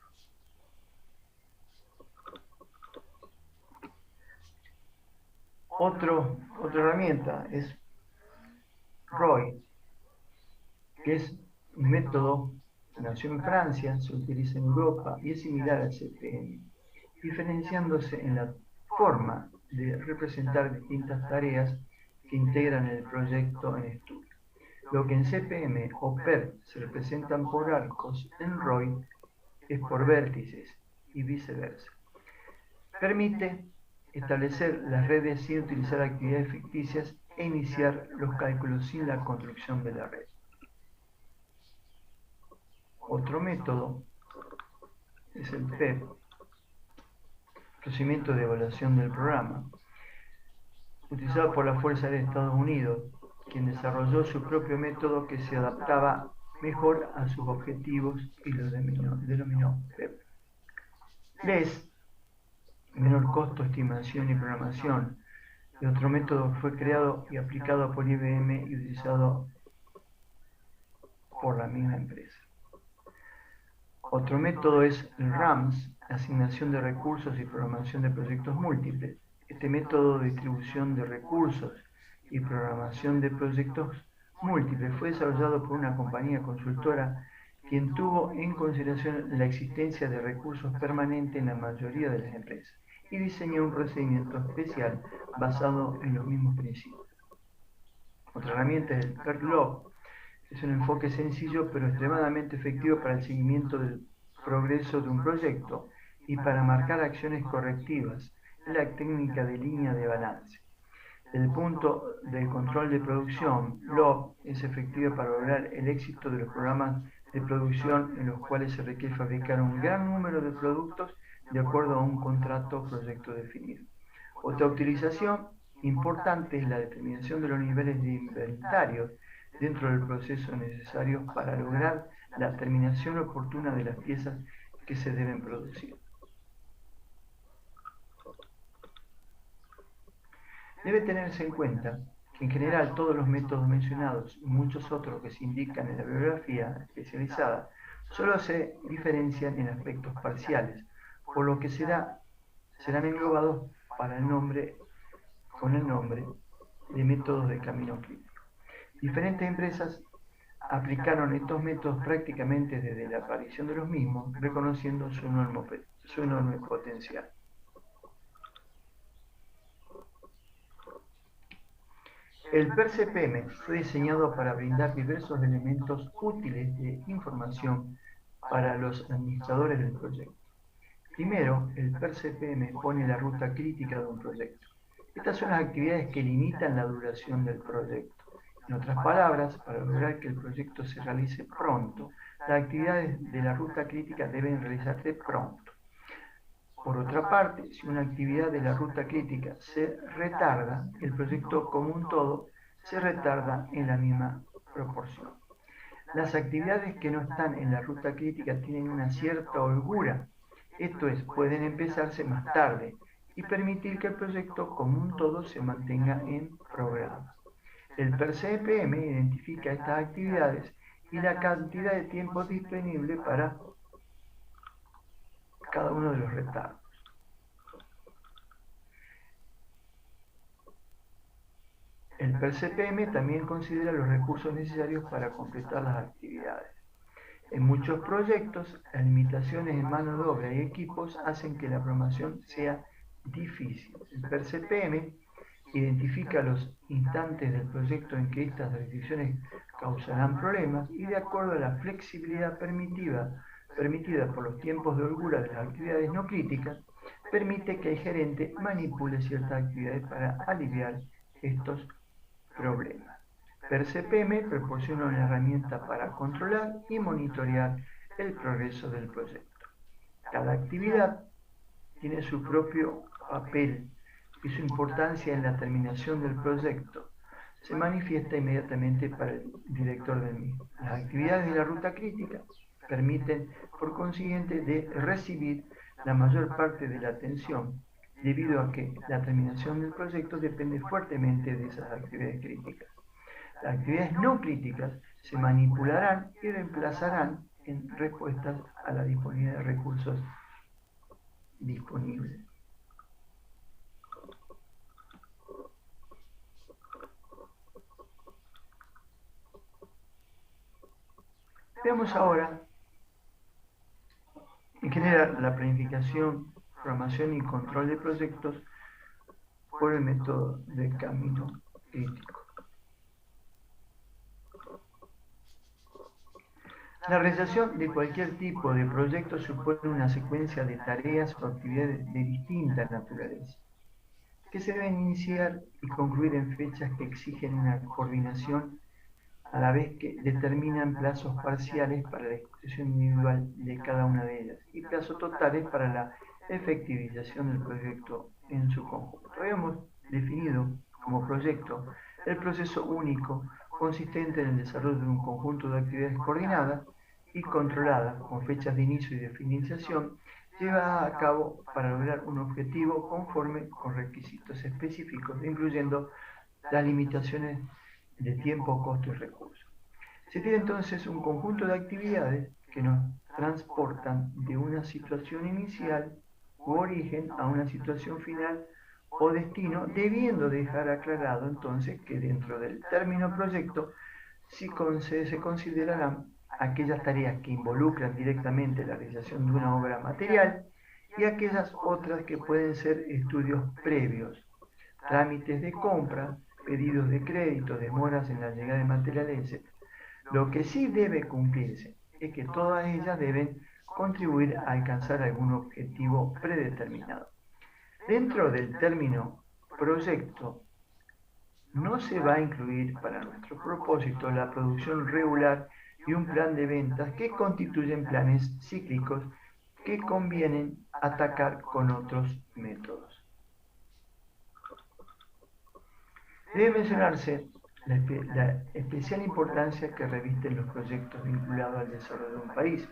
Otra herramienta es ROI, que es un método que nació en Francia, se utiliza en Europa y es similar al CPM, diferenciándose en la forma de representar distintas tareas que integran el proyecto en estudio. Lo que en CPM o PERT se representan por arcos, en ROI es por vértices y viceversa. Permite establecer las redes sin utilizar actividades ficticias e iniciar los cálculos sin la construcción de la red. Otro método es el PEP, procedimiento de evaluación del programa, utilizado por la Fuerza Aérea de Estados Unidos, quien desarrolló su propio método que se adaptaba mejor a sus objetivos y lo denominó PEP. LES, menor costo, estimación y programación, Y otro método fue creado y aplicado por IBM y utilizado por la misma empresa. Otro método es el RAMS, asignación de recursos y programación de proyectos múltiples. Este método de distribución de recursos y programación de proyectos múltiples fue desarrollado por una compañía consultora quien tuvo en consideración la existencia de recursos permanentes en la mayoría de las empresas y diseñó un procedimiento especial basado en los mismos principios. Otra herramienta es el PERT-LOB. Es un enfoque sencillo pero extremadamente efectivo para el seguimiento del progreso de un proyecto y para marcar acciones correctivas. Es la técnica de línea de balance. Desde el punto de control de producción, LOB es efectiva para lograr el éxito de los programas de producción en los cuales se requiere fabricar un gran número de productos de acuerdo a un contrato o proyecto definido. Otra utilización importante es la determinación de los niveles de inventario dentro del proceso necesario para lograr la terminación oportuna de las piezas que se deben producir. Debe tenerse en cuenta que en general todos los métodos mencionados y muchos otros que se indican en la bibliografía especializada solo se diferencian en aspectos parciales, por lo que serán englobados con el nombre de métodos de camino crítico. Diferentes empresas aplicaron estos métodos prácticamente desde la aparición de los mismos, reconociendo su enorme potencial. El PERCPM fue diseñado para brindar diversos elementos útiles de información para los administradores del proyecto. Primero, el PERCPM pone la ruta crítica de un proyecto. Estas son las actividades que limitan la duración del proyecto. En otras palabras, para lograr que el proyecto se realice pronto, las actividades de la ruta crítica deben realizarse pronto. Por otra parte, si una actividad de la ruta crítica se retarda, el proyecto como un todo se retarda en la misma proporción. Las actividades que no están en la ruta crítica tienen una cierta holgura, esto es, pueden empezarse más tarde y permitir que el proyecto como un todo se mantenga en programa. El PERCPM identifica estas actividades y la cantidad de tiempo disponible para cada uno de los retardos. El PERCPM también considera los recursos necesarios para completar las actividades. En muchos proyectos, las limitaciones en mano de obra y equipos hacen que la programación sea difícil. El PERCPM identifica los instantes del proyecto en que estas restricciones causarán problemas y de acuerdo a la flexibilidad permitida por los tiempos de holgura de las actividades no críticas, permite que el gerente manipule ciertas actividades para aliviar estos problemas. PERCPM proporciona una herramienta para controlar y monitorear el progreso del proyecto. Cada actividad tiene su propio papel y su importancia en la terminación del proyecto se manifiesta inmediatamente para el director del mismo. Las actividades de la ruta crítica permiten, por consiguiente, de recibir la mayor parte de la atención, debido a que la terminación del proyecto depende fuertemente de esas actividades críticas. Las actividades no críticas se manipularán y reemplazarán en respuestas a la disponibilidad de recursos disponibles. Veamos ahora, en general, la planificación, programación y control de proyectos por el método de camino crítico. La realización de cualquier tipo de proyecto supone una secuencia de tareas o actividades de distinta naturaleza, que se deben iniciar y concluir en fechas que exigen una coordinación a la vez que determinan plazos parciales para la ejecución individual de cada una de ellas y plazos totales para la efectivización del proyecto en su conjunto. Habíamos definido como proyecto el proceso único consistente en el desarrollo de un conjunto de actividades coordinadas y controladas con fechas de inicio y de finalización, lleva a cabo para lograr un objetivo conforme con requisitos específicos, incluyendo las limitaciones de tiempo, costo y recursos. Se tiene entonces un conjunto de actividades que nos transportan de una situación inicial u origen a una situación final o destino, debiendo dejar aclarado entonces que dentro del término proyecto se considerarán aquellas tareas que involucran directamente la realización de una obra material y aquellas otras que pueden ser estudios previos, trámites de compra, pedidos de crédito, demoras en la llegada de materiales, etc. Lo que sí debe cumplirse es que todas ellas deben contribuir a alcanzar algún objetivo predeterminado. Dentro del término proyecto no se va a incluir para nuestro propósito la producción regular y un plan de ventas que constituyen planes cíclicos que convienen atacar con otros métodos. Debe mencionarse la especial importancia que revisten los proyectos vinculados al desarrollo de un país,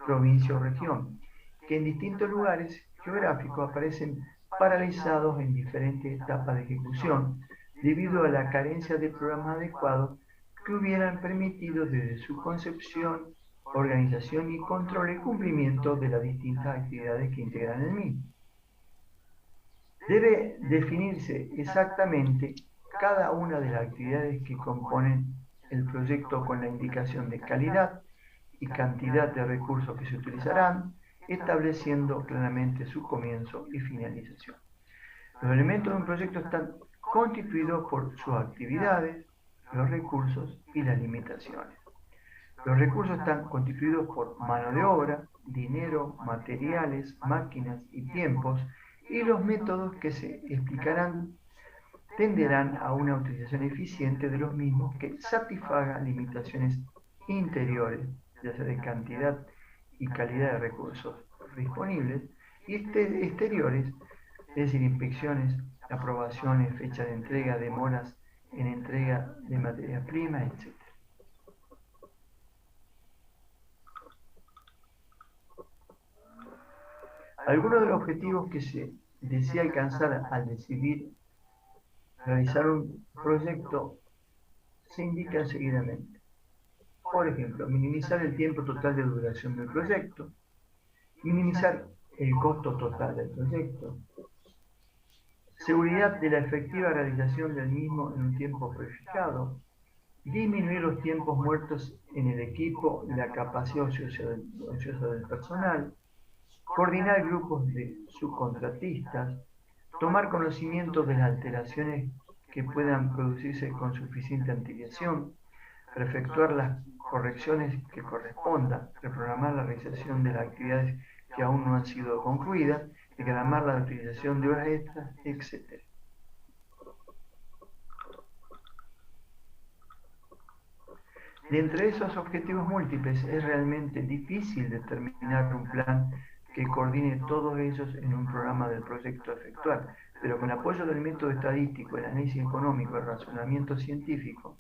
provincia o región, que en distintos lugares geográficos aparecen paralizados en diferentes etapas de ejecución debido a la carencia de programas adecuados que hubieran permitido desde su concepción, organización y control el cumplimiento de las distintas actividades que integran el mismo. Debe definirse exactamente cada una de las actividades que componen el proyecto con la indicación de calidad y cantidad de recursos que se utilizarán, estableciendo claramente su comienzo y finalización. Los elementos de un proyecto están constituidos por sus actividades, los recursos y las limitaciones. Los recursos están constituidos por mano de obra, dinero, materiales, máquinas y tiempos, y los métodos que se explicarán tenderán a una utilización eficiente de los mismos que satisfaga limitaciones interiores, ya sea de cantidad y calidad de recursos disponibles, y exteriores, es decir, inspecciones, aprobaciones, fecha de entrega, demoras en entrega de materia prima, etc. Algunos de los objetivos que se desea alcanzar al decidir realizar un proyecto se indican seguidamente. Por ejemplo, minimizar el tiempo total de duración del proyecto, minimizar el costo total del proyecto, seguridad de la efectiva realización del mismo en un tiempo prefijado, disminuir los tiempos muertos en el equipo y la capacidad ociosa del personal, coordinar grupos de subcontratistas, tomar conocimiento de las alteraciones que puedan producirse con suficiente antelación, para efectuar las correcciones que correspondan, reprogramar la realización de las actividades que aún no han sido concluidas, diagramar la utilización de horas extras, etc. De entre esos objetivos múltiples es realmente difícil determinar un plan que coordine todos ellos en un programa del proyecto a efectuar, pero con apoyo del método estadístico, el análisis económico, el razonamiento científico,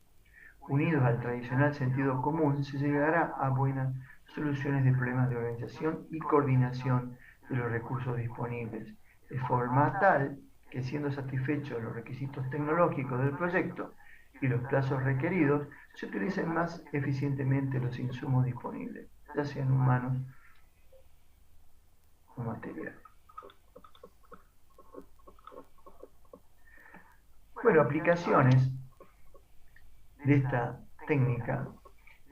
unidos al tradicional sentido común, se llegará a buenas soluciones de problemas de organización y coordinación de los recursos disponibles, de forma tal que, siendo satisfechos los requisitos tecnológicos del proyecto y los plazos requeridos, se utilicen más eficientemente los insumos disponibles, ya sean humanos o materiales. Bueno, aplicaciones de esta técnica.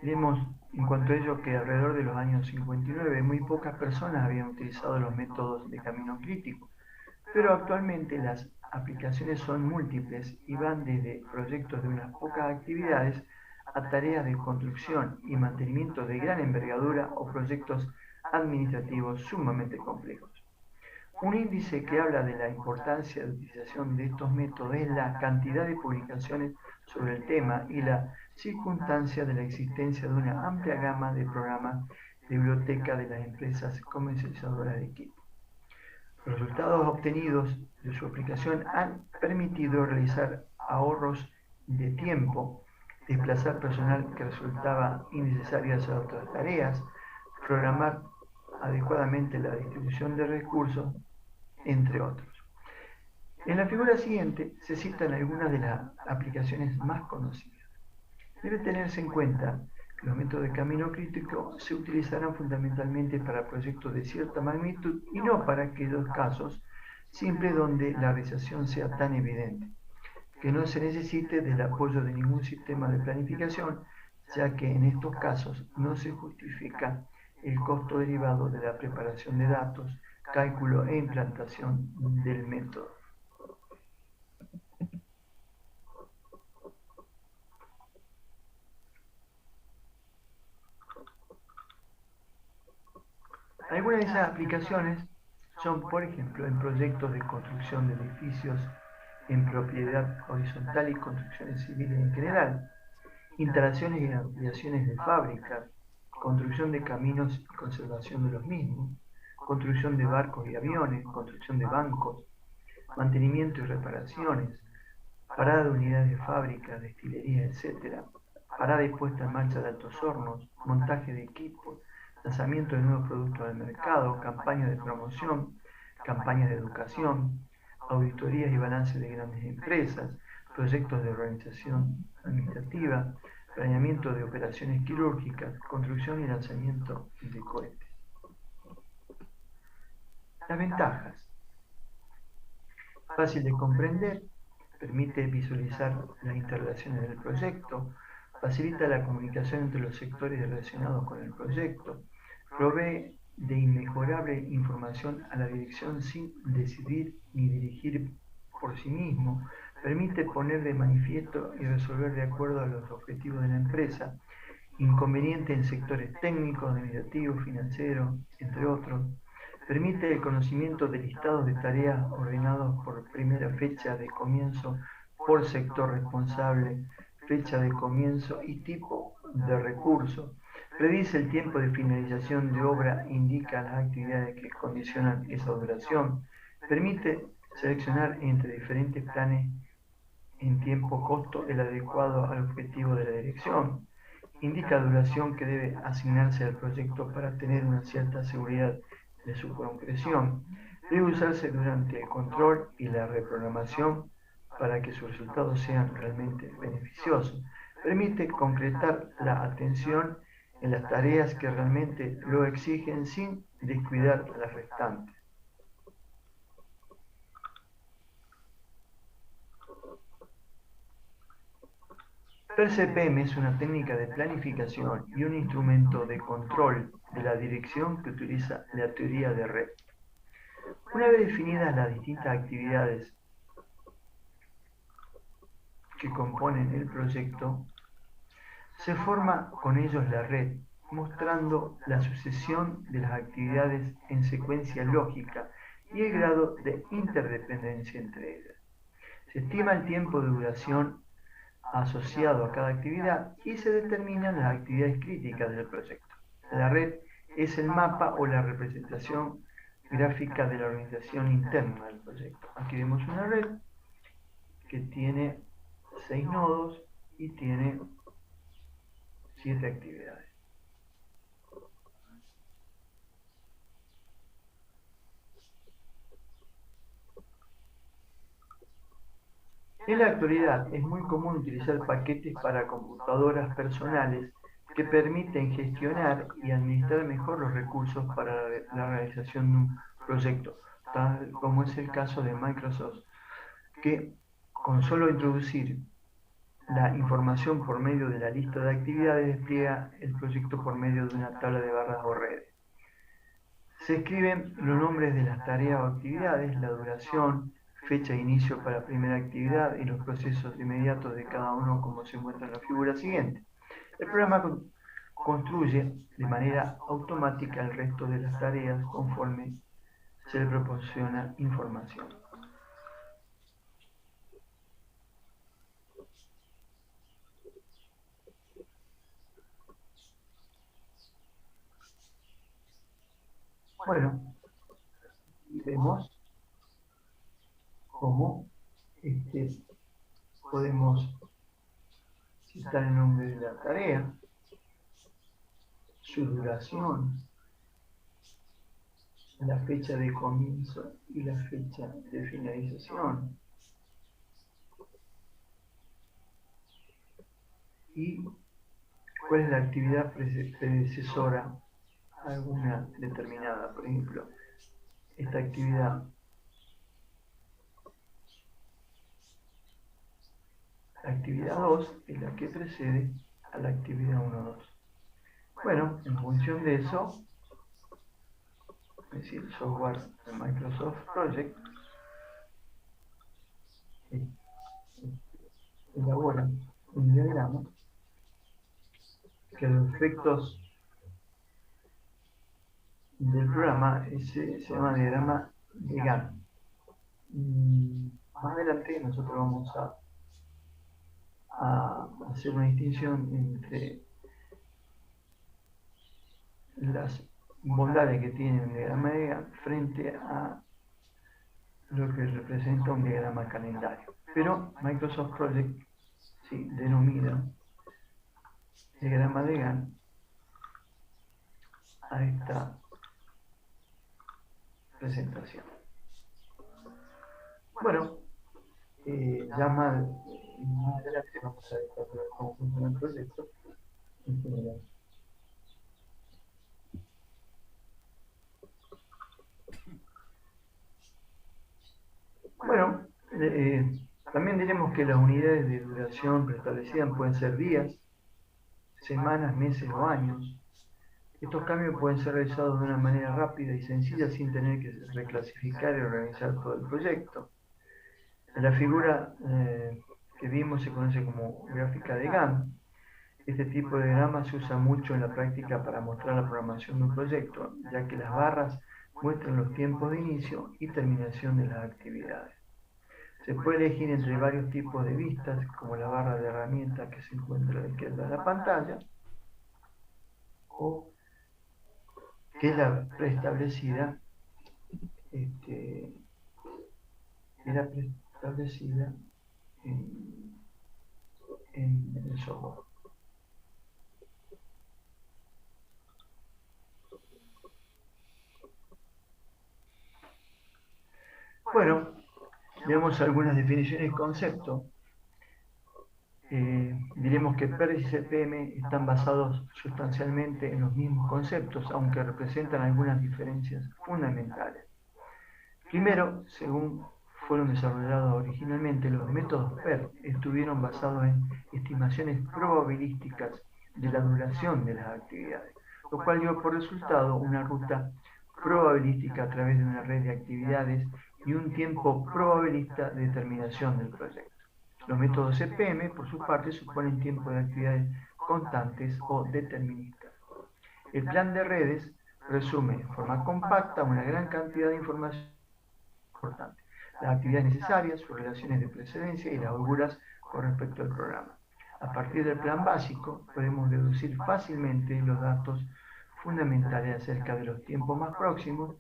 Vemos en cuanto a ello que alrededor de los años 59 muy pocas personas habían utilizado los métodos de camino crítico, pero actualmente las aplicaciones son múltiples y van desde proyectos de unas pocas actividades a tareas de construcción y mantenimiento de gran envergadura o proyectos administrativos sumamente complejos. Un índice que habla de la importancia de utilización de estos métodos es la cantidad de publicaciones sobre el tema y la circunstancia de la existencia de una amplia gama de programas de biblioteca de las empresas comercializadoras de equipo. Los resultados obtenidos de su aplicación han permitido realizar ahorros de tiempo, desplazar personal que resultaba innecesario hacer otras tareas, programar adecuadamente la distribución de recursos, entre otros. En la figura siguiente se citan algunas de las aplicaciones más conocidas. Debe tenerse en cuenta que los métodos de camino crítico se utilizarán fundamentalmente para proyectos de cierta magnitud y no para aquellos casos simples donde la realización sea tan evidente, que no se necesite del apoyo de ningún sistema de planificación, ya que en estos casos no se justifica el costo derivado de la preparación de datos, cálculo e implantación del método. Algunas de esas aplicaciones son, por ejemplo, en proyectos de construcción de edificios en propiedad horizontal y construcciones civiles en general, instalaciones y ampliaciones de fábricas, construcción de caminos y conservación de los mismos, construcción de barcos y aviones, construcción de bancos, mantenimiento y reparaciones, parada de unidades de fábrica, destilería, etc., parada y puesta en marcha de altos hornos, montaje de equipos, lanzamiento de nuevos productos al mercado, campañas de promoción, campañas de educación, auditorías y balances de grandes empresas, proyectos de organización administrativa, planeamiento de operaciones quirúrgicas, construcción y lanzamiento de cohetes. Las ventajas. Fácil de comprender, permite visualizar las interrelaciones del proyecto, facilita la comunicación entre los sectores relacionados con el proyecto, provee de inmejorable información a la dirección sin decidir ni dirigir por sí mismo, permite poner de manifiesto y resolver de acuerdo a los objetivos de la empresa, inconveniente en sectores técnicos, administrativos, financieros, entre otros. Permite el conocimiento de listados de tareas ordenados por primera fecha de comienzo, por sector responsable, fecha de comienzo y tipo de recurso. Predice el tiempo de finalización de obra, indica las actividades que condicionan esa duración. Permite seleccionar entre diferentes planes en tiempo-costo el adecuado al objetivo de la dirección. Indica duración que debe asignarse al proyecto para tener una cierta seguridad de su concreción. Debe usarse durante el control y la reprogramación para que sus resultados sean realmente beneficiosos. Permite concretar la atención en las tareas que realmente lo exigen sin descuidar las restantes. PERCE-PM es una técnica de planificación y un instrumento de control de la dirección que utiliza la teoría de red. Una vez definidas las distintas actividades que componen el proyecto, se forma con ellos la red, mostrando la sucesión de las actividades en secuencia lógica y el grado de interdependencia entre ellas. Se estima el tiempo de duración asociado a cada actividad y se determinan las actividades críticas del proyecto. La red es el mapa o la representación gráfica de la organización interna del proyecto. Aquí vemos una red que tiene 6 nodos y tiene 7 actividades. En la actualidad es muy común utilizar paquetes para computadoras personales que permiten gestionar y administrar mejor los recursos para la realización de un proyecto, tal como es el caso de Microsoft, que con solo introducir la información por medio de la lista de actividades despliega el proyecto por medio de una tabla de barras o redes. Se escriben los nombres de las tareas o actividades, la duración, fecha de inicio para la primera actividad y los procesos inmediatos de cada uno como se muestra en la figura siguiente. El programa construye de manera automática el resto de las tareas conforme se le proporciona información. Bueno, vemos cómo podemos citar el nombre de la tarea, su duración, la fecha de comienzo y la fecha de finalización. Y cuál es la actividad predecesora a alguna determinada. Por ejemplo, esta actividad, la actividad 2 es la que precede a la actividad 1-2. Bueno, en función de eso, es decir, el software de Microsoft Project elabora un diagrama que a los efectos del programa se llama diagrama de Gantt. Más adelante nosotros vamos a hacer una distinción entre las bondades que tiene un diagrama de Gantt frente a lo que representa un diagrama calendario. Pero Microsoft Project sí denomina diagrama de Gantt a esta presentación. Bueno, ya más adelante vamos a ver cómo funciona el proyecto en general. Bueno, también diremos que las unidades de duración preestablecidas pueden ser días, semanas, meses o años. Estos cambios pueden ser realizados de una manera rápida y sencilla sin tener que reclasificar y organizar todo el proyecto. La figura que vimos se conoce como gráfica de Gantt. Este tipo de diagrama se usa mucho en la práctica para mostrar la programación de un proyecto, ya que las barras muestran los tiempos de inicio y terminación de las actividades. Se puede elegir entre varios tipos de vistas, como la barra de herramientas que se encuentra a la izquierda de la pantalla, o que es la preestablecida, en el software. Bueno, veamos algunas definiciones y conceptos. Diremos que PERL y CPM están basados sustancialmente en los mismos conceptos, aunque representan algunas diferencias fundamentales. Primero, según fueron desarrollados originalmente, los métodos PERL estuvieron basados en estimaciones probabilísticas de la duración de las actividades, lo cual dio por resultado una ruta probabilística a través de una red de actividades y un tiempo probabilista de terminación del proyecto. Los métodos CPM, por su parte, suponen tiempos de actividades constantes o deterministas. El plan de redes resume en forma compacta una gran cantidad de información importante, las actividades necesarias, sus relaciones de precedencia y las holguras con respecto al programa. A partir del plan básico, podemos deducir fácilmente los datos fundamentales acerca de los tiempos más próximos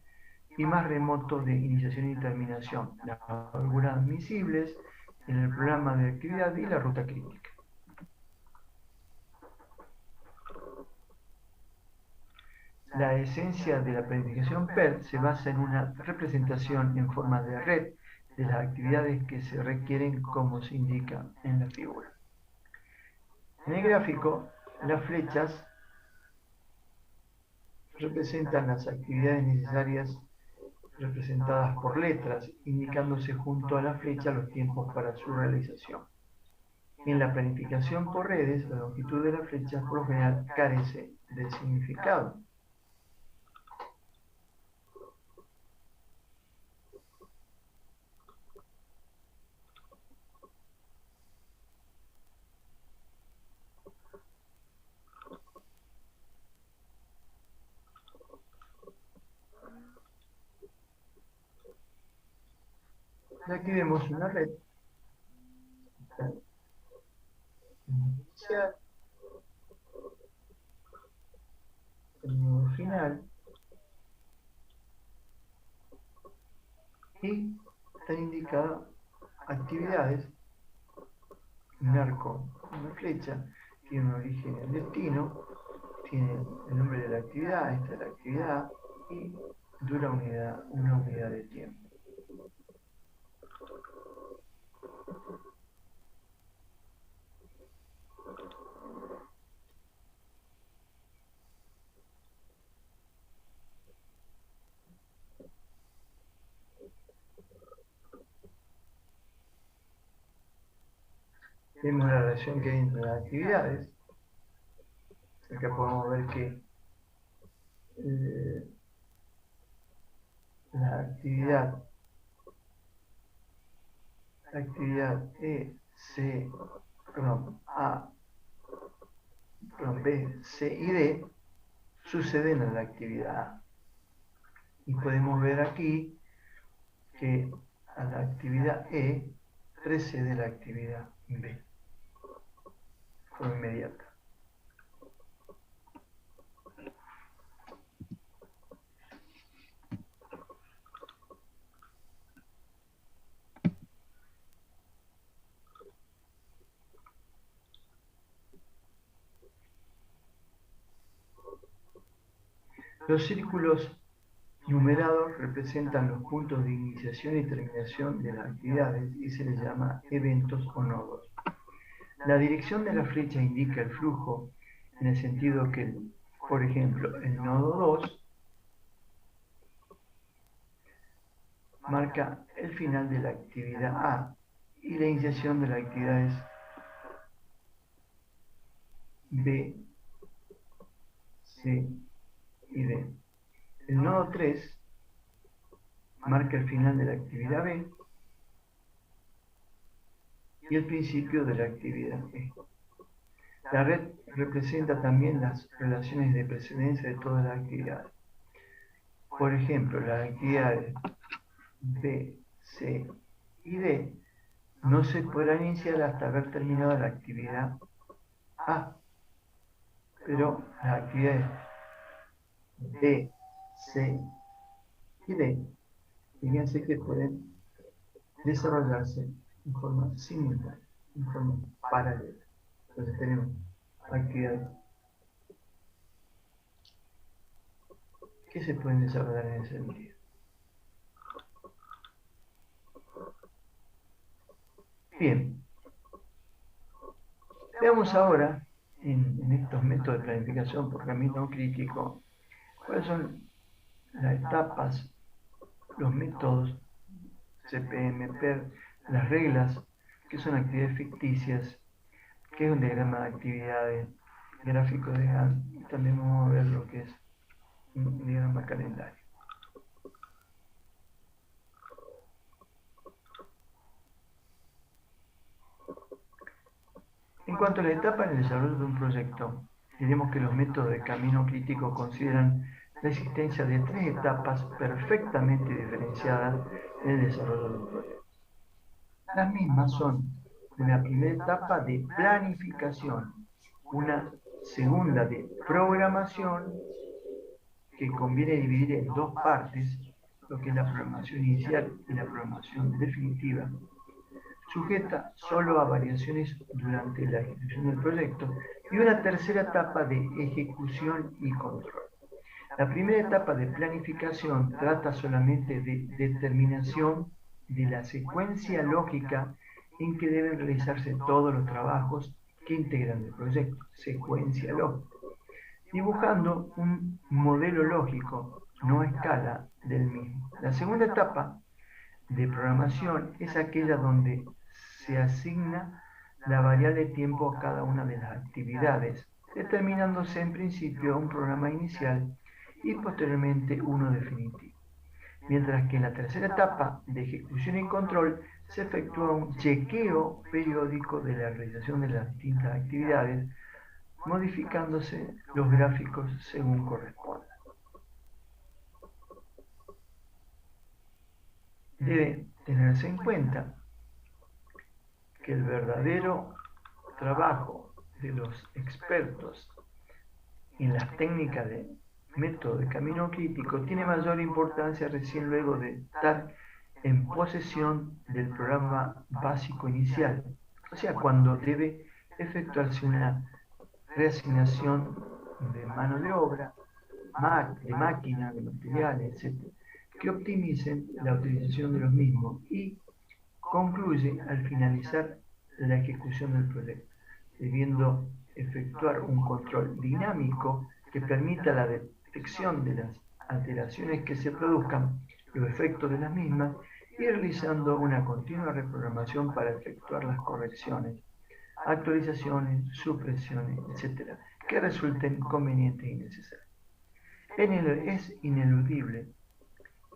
y más remotos de iniciación y terminación, las holguras admisibles en el programa de actividad y la ruta crítica. La esencia de la planificación PERL se basa en una representación en forma de red de las actividades que se requieren como se indica en la figura. En el gráfico, las flechas representan las actividades necesarias representadas por letras, indicándose junto a la flecha los tiempos para su realización. En la planificación por redes, la longitud de la flecha por lo general carece de significado. Y aquí vemos una red inicial, el nodo final, y están indicadas actividades, un arco, una flecha, tiene un origen y un destino, tiene el nombre de la actividad, esta es la actividad, y dura una unidad de tiempo. Vemos la relación que hay entre las actividades. Acá podemos ver que la actividad E, C, perdón, A, perdón, B, C y D suceden a la actividad A. Y podemos ver aquí que a la actividad E precede la actividad B, de forma inmediata. Los círculos numerados representan los puntos de iniciación y terminación de las actividades y se les llama eventos o nodos. La dirección de la flecha indica el flujo en el sentido que, por ejemplo, el nodo 2 marca el final de la actividad A y la iniciación de las actividades B, C y D. El nodo 3 marca el final de la actividad B y el principio de la actividad E. La red representa también las relaciones de precedencia de todas las actividades. Por ejemplo, las actividades B, C y D no se podrán iniciar hasta haber terminado la actividad A, pero las actividades B, C y D, fíjense que pueden desarrollarse en forma simultánea, en forma paralela. Entonces tenemos actividades que se pueden desarrollar en ese sentido. Bien, veamos ahora en estos métodos de planificación por camino crítico cuáles son las etapas, los métodos CPM, PER, las reglas, que son actividades ficticias, que es un diagrama de actividades, gráfico de Gantt, y también vamos a ver lo que es un diagrama calendario. En cuanto a la etapa en el desarrollo de un proyecto, diremos que los métodos de camino crítico consideran la existencia de tres etapas perfectamente diferenciadas en el desarrollo de un proyecto. Las mismas son una primera etapa de planificación, una segunda de programación, que conviene dividir en dos partes, lo que es la programación inicial y la programación definitiva, sujeta solo a variaciones durante la ejecución del proyecto, y una tercera etapa de ejecución y control. La primera etapa de planificación trata solamente de determinación de la secuencia lógica en que deben realizarse todos los trabajos que integran el proyecto, secuencia lógica, dibujando un modelo lógico, no a escala, del mismo. La segunda etapa de programación es aquella donde se asigna la variable tiempo a cada una de las actividades, determinándose en principio un programa inicial y posteriormente uno definitivo. Mientras que en la tercera etapa de ejecución y control se efectúa un chequeo periódico de la realización de las distintas actividades, modificándose los gráficos según corresponda. Debe tenerse en cuenta que el verdadero trabajo de los expertos en las técnicas de método de camino crítico tiene mayor importancia recién luego de estar en posesión del programa básico inicial, o sea, cuando debe efectuarse una reasignación de mano de obra de máquinas, de materiales, etc., que optimicen la utilización de los mismos y concluye al finalizar la ejecución del proyecto, debiendo efectuar un control dinámico que permita la detección de las alteraciones que se produzcan, los efectos de las mismas, y realizando una continua reprogramación para efectuar las correcciones, actualizaciones, supresiones, etc., que resulten convenientes y necesarias. Es ineludible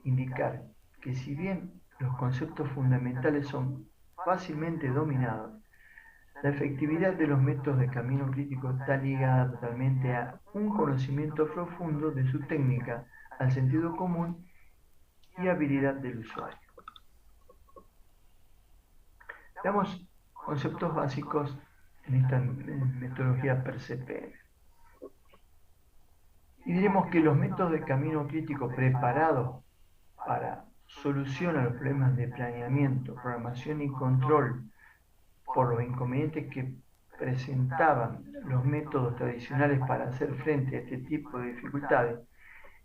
indicar que si bien los conceptos fundamentales son fácilmente dominados, la efectividad de los métodos de camino crítico está ligada totalmente a un conocimiento profundo de su técnica, al sentido común y habilidad del usuario. Veamos conceptos básicos en esta metodología PERCEPM. Y diremos que los métodos de camino crítico preparados para solucionar los problemas de planeamiento, programación y control por los inconvenientes que presentaban los métodos tradicionales para hacer frente a este tipo de dificultades,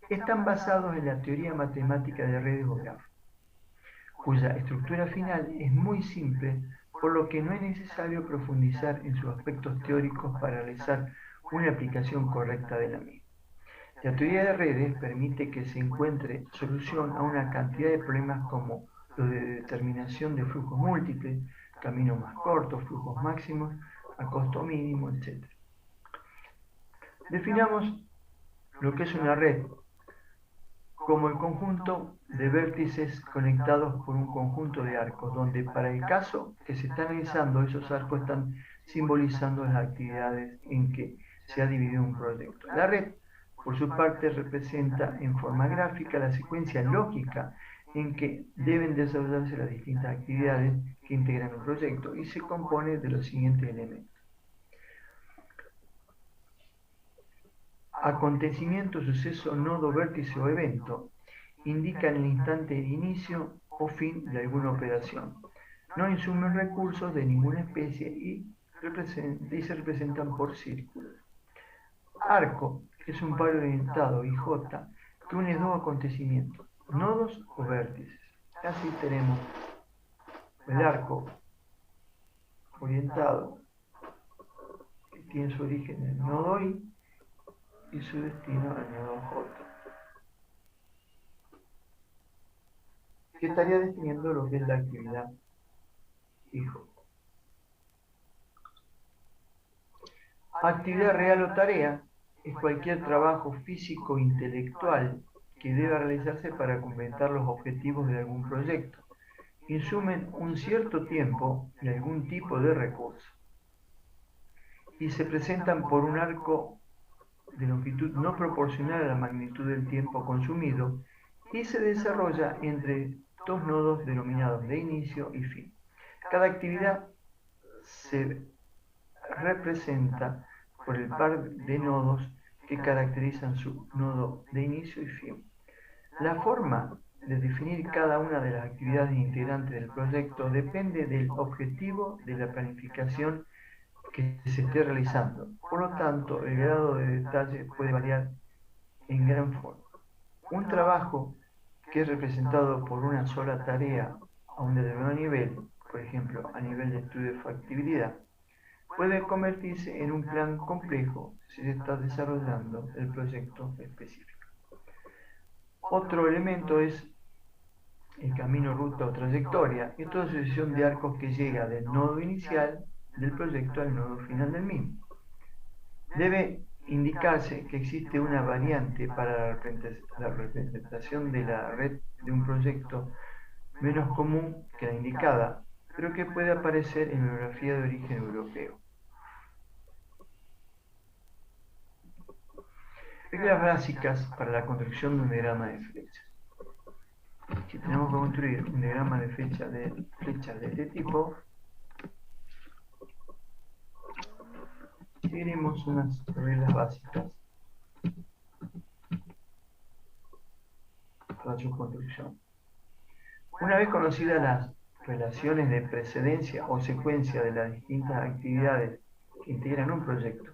están basados en la teoría matemática de redes o grafos, cuya estructura final es muy simple, por lo que no es necesario profundizar en sus aspectos teóricos para realizar una aplicación correcta de la misma. La teoría de redes permite que se encuentre solución a una cantidad de problemas como los de determinación de flujos múltiples, caminos más cortos, flujos máximos a costo mínimo, etc. Definamos lo que es una red como el conjunto de vértices conectados por un conjunto de arcos, donde para el caso que se está analizando, esos arcos están simbolizando las actividades en que se ha dividido un proyecto. La red, por su parte, representa en forma gráfica la secuencia lógica en que deben desarrollarse las distintas actividades que integran un proyecto y se compone de los siguientes elementos. Acontecimiento, suceso, nodo, vértice o evento indican el instante de inicio o fin de alguna operación. No insumen recursos de ninguna especie y se representan por círculos. Arco es un par orientado, IJ, que une dos acontecimientos, nodos o vértices. Así tenemos el arco orientado, que tiene su origen en el nodo I y su destino al nodo J, que estaría definiendo lo que es la actividad IJ. Actividad real o tarea es cualquier trabajo físico o intelectual que deba realizarse para completar los objetivos de algún proyecto. Insumen un cierto tiempo y algún tipo de recurso, y se presentan por un arco de longitud no proporcional a la magnitud del tiempo consumido y se desarrolla entre dos nodos denominados de inicio y fin. Cada actividad se representa por el par de nodos que caracterizan su nodo de inicio y fin. La forma de definir cada una de las actividades integrantes del proyecto depende del objetivo de la planificación que se esté realizando. Por lo tanto, el grado de detalle puede variar en gran forma. Un trabajo que es representado por una sola tarea a un determinado nivel, por ejemplo, a nivel de estudio de factibilidad, puede convertirse en un plan complejo si se está desarrollando el proyecto específico. Otro elemento es el camino, ruta o trayectoria. Esto es la sucesión de arcos que llega del nodo inicial del proyecto al nodo final del mismo. Debe indicarse que existe una variante para la representación de la red de un proyecto menos común que la indicada, pero que puede aparecer en bibliografía de origen europeo. Reglas básicas para la construcción de un diagrama de flechas. Si tenemos que construir un diagrama de flechas de este tipo, seguiremos unas reglas básicas para su construcción. Una vez conocidas las relaciones de precedencia o secuencia de las distintas actividades que integran un proyecto,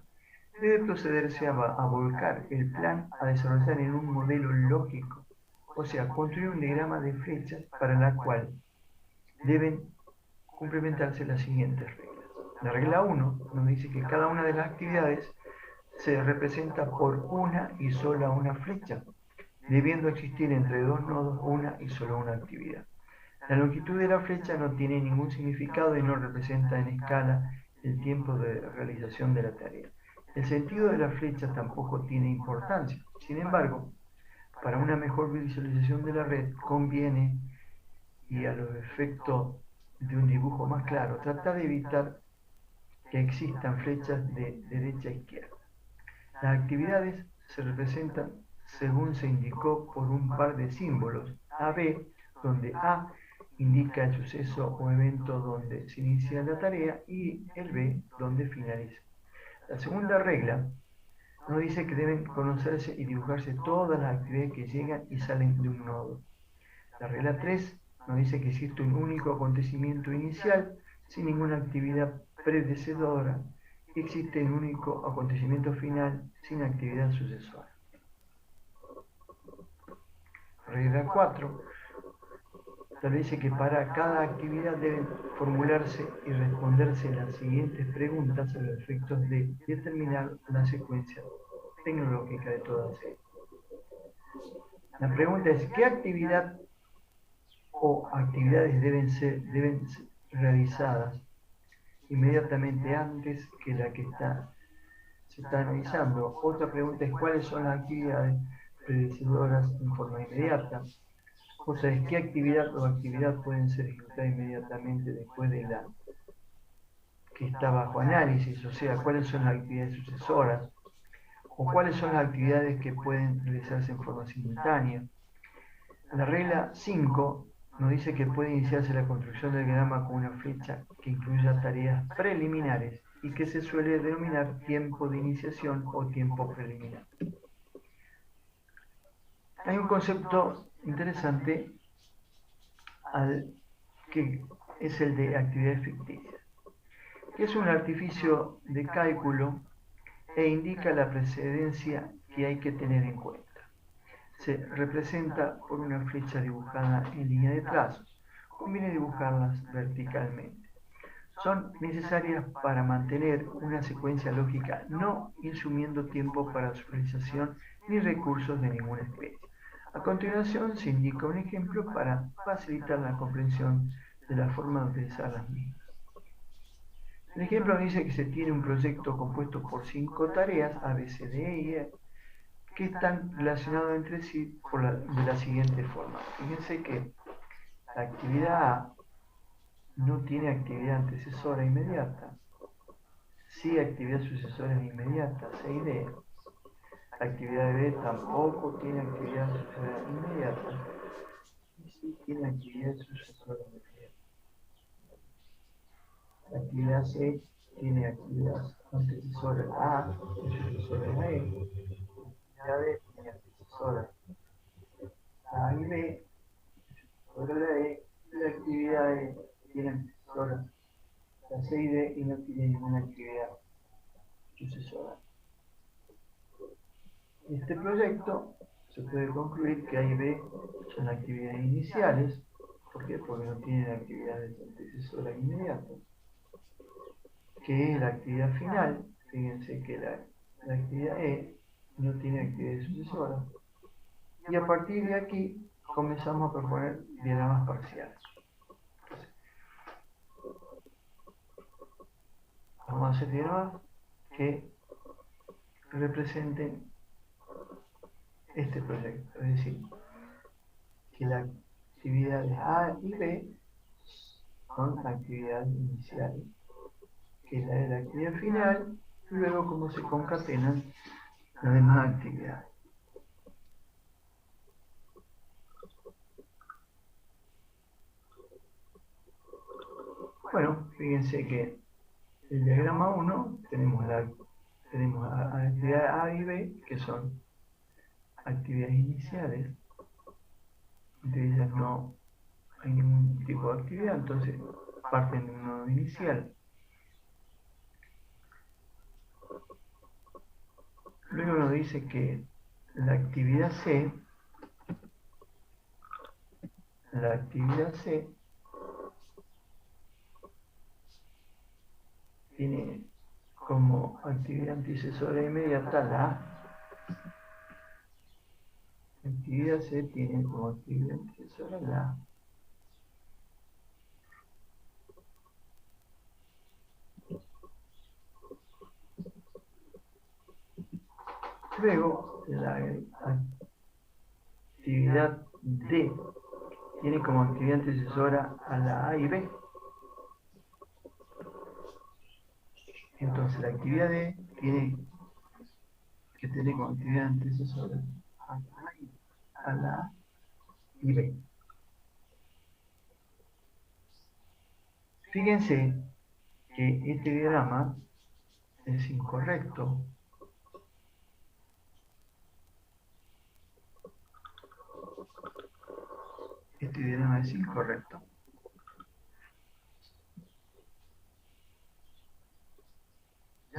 debe procederse a volcar el plan a desarrollar en un modelo lógico, o sea, construir un diagrama de flechas para la cual deben cumplimentarse las siguientes reglas. La regla 1 nos dice que cada una de las actividades se representa por una y sola una flecha, debiendo existir entre dos nodos una y solo una actividad. La longitud de la flecha no tiene ningún significado y no representa en escala el tiempo de realización de la tarea. El sentido de la flecha tampoco tiene importancia. Sin embargo, para una mejor visualización de la red conviene, y a los efectos de un dibujo más claro, tratar de evitar que existan flechas de derecha a izquierda. Las actividades se representan según se indicó por un par de símbolos AB, donde A indica el suceso o evento donde se inicia la tarea y el B donde finaliza. La segunda regla nos dice que deben conocerse y dibujarse todas las actividades que llegan y salen de un nodo. La regla 3 nos dice que existe un único acontecimiento inicial sin ninguna actividad predecesora y existe un único acontecimiento final sin actividad sucesora. Regla 4 establece que para cada actividad deben formularse y responderse las siguientes preguntas a los efectos de determinar la secuencia tecnológica de todas ellas. La pregunta es, ¿qué actividad o actividades deben ser realizadas inmediatamente antes que la que se está analizando? Otra pregunta es, ¿cuáles son las actividades predecesoras en forma inmediata? O sea, ¿qué actividad o actividad pueden ser ejecutadas inmediatamente después de la que está bajo análisis? O sea, ¿cuáles son las actividades sucesoras? ¿O cuáles son las actividades que pueden realizarse en forma simultánea? La regla 5 nos dice que puede iniciarse la construcción del diagrama con una flecha que incluya tareas preliminares y que se suele denominar tiempo de iniciación o tiempo preliminar. Hay un concepto interesante que es el de actividades ficticias, que es un artificio de cálculo e indica la precedencia que hay que tener en cuenta. Se representa por una flecha dibujada en línea de trazos. Conviene dibujarlas verticalmente. Son necesarias para mantener una secuencia lógica, no insumiendo tiempo para su realización ni recursos de ninguna especie. A continuación se indica un ejemplo para facilitar la comprensión de la forma de utilizar las mismas. El ejemplo dice que se tiene un proyecto compuesto por 5 tareas, A, B, C, D, E y E, que están relacionadas entre sí de la siguiente forma. Fíjense que la actividad A no tiene actividad antecesora inmediata, sí actividad sucesora inmediata, C y D. La actividad B tampoco tiene actividad sucesora inmediata, y sí tiene actividad sucesora inmediata. La actividad C tiene actividad antecesora A y sucesora E. La D tiene antecesora A y B, sucesora la E, y la actividad E tiene antecesora la C y D y no tiene ninguna actividad sucesora. Este proyecto se puede concluir que A y B son actividades iniciales. ¿Por qué? Porque no tienen actividades antecesoras inmediatas. Que es la actividad final. Fíjense que la actividad E no tiene actividades sucesoras. Y a partir de aquí comenzamos a proponer diagramas parciales. Vamos a hacer diagramas que representen este proyecto. Es decir, que las actividades A y B son actividades iniciales, que es la de la actividad final, y luego cómo se concatenan las demás actividades. Bueno, fíjense que el diagrama 1 tenemos actividades A y B, que son actividades iniciales. Entre ellas no hay ningún tipo de actividad, entonces parten de un nodo inicial. Luego nos dice que la actividad C tiene como actividad antecesora inmediata la A. La actividad C tiene como actividad antecesora la A. Luego, la actividad D tiene como actividad antecesora a la A y B. Entonces, la actividad D tiene que tener como actividad antecesora a la A y B. Fíjense que este diagrama es incorrecto. Este diagrama es incorrecto,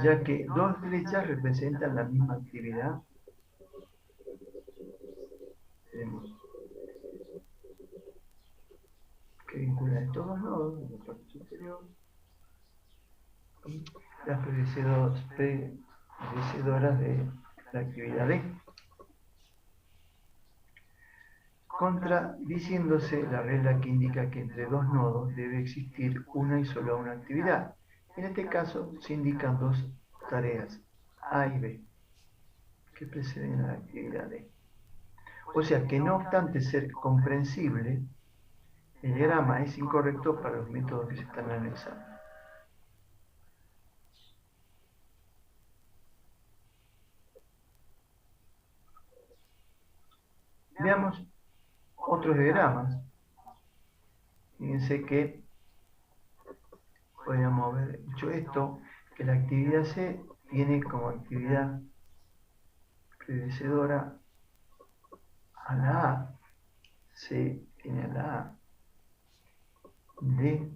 ya que dos flechas representan la misma actividad. Tenemos que vincular estos dos nodos en la parte superior y las predecedoras de la actividad D, contradiciéndose la regla que indica que entre dos nodos debe existir una y solo una actividad. En este caso se indican dos tareas, A y B, que preceden a la actividad D. O sea que no obstante ser comprensible, el diagrama es incorrecto para los métodos que se están analizando. Veamos otros diagramas. Fíjense que podríamos haber dicho esto, que la actividad C tiene como actividad predecedora a la A, C tiene a la A, D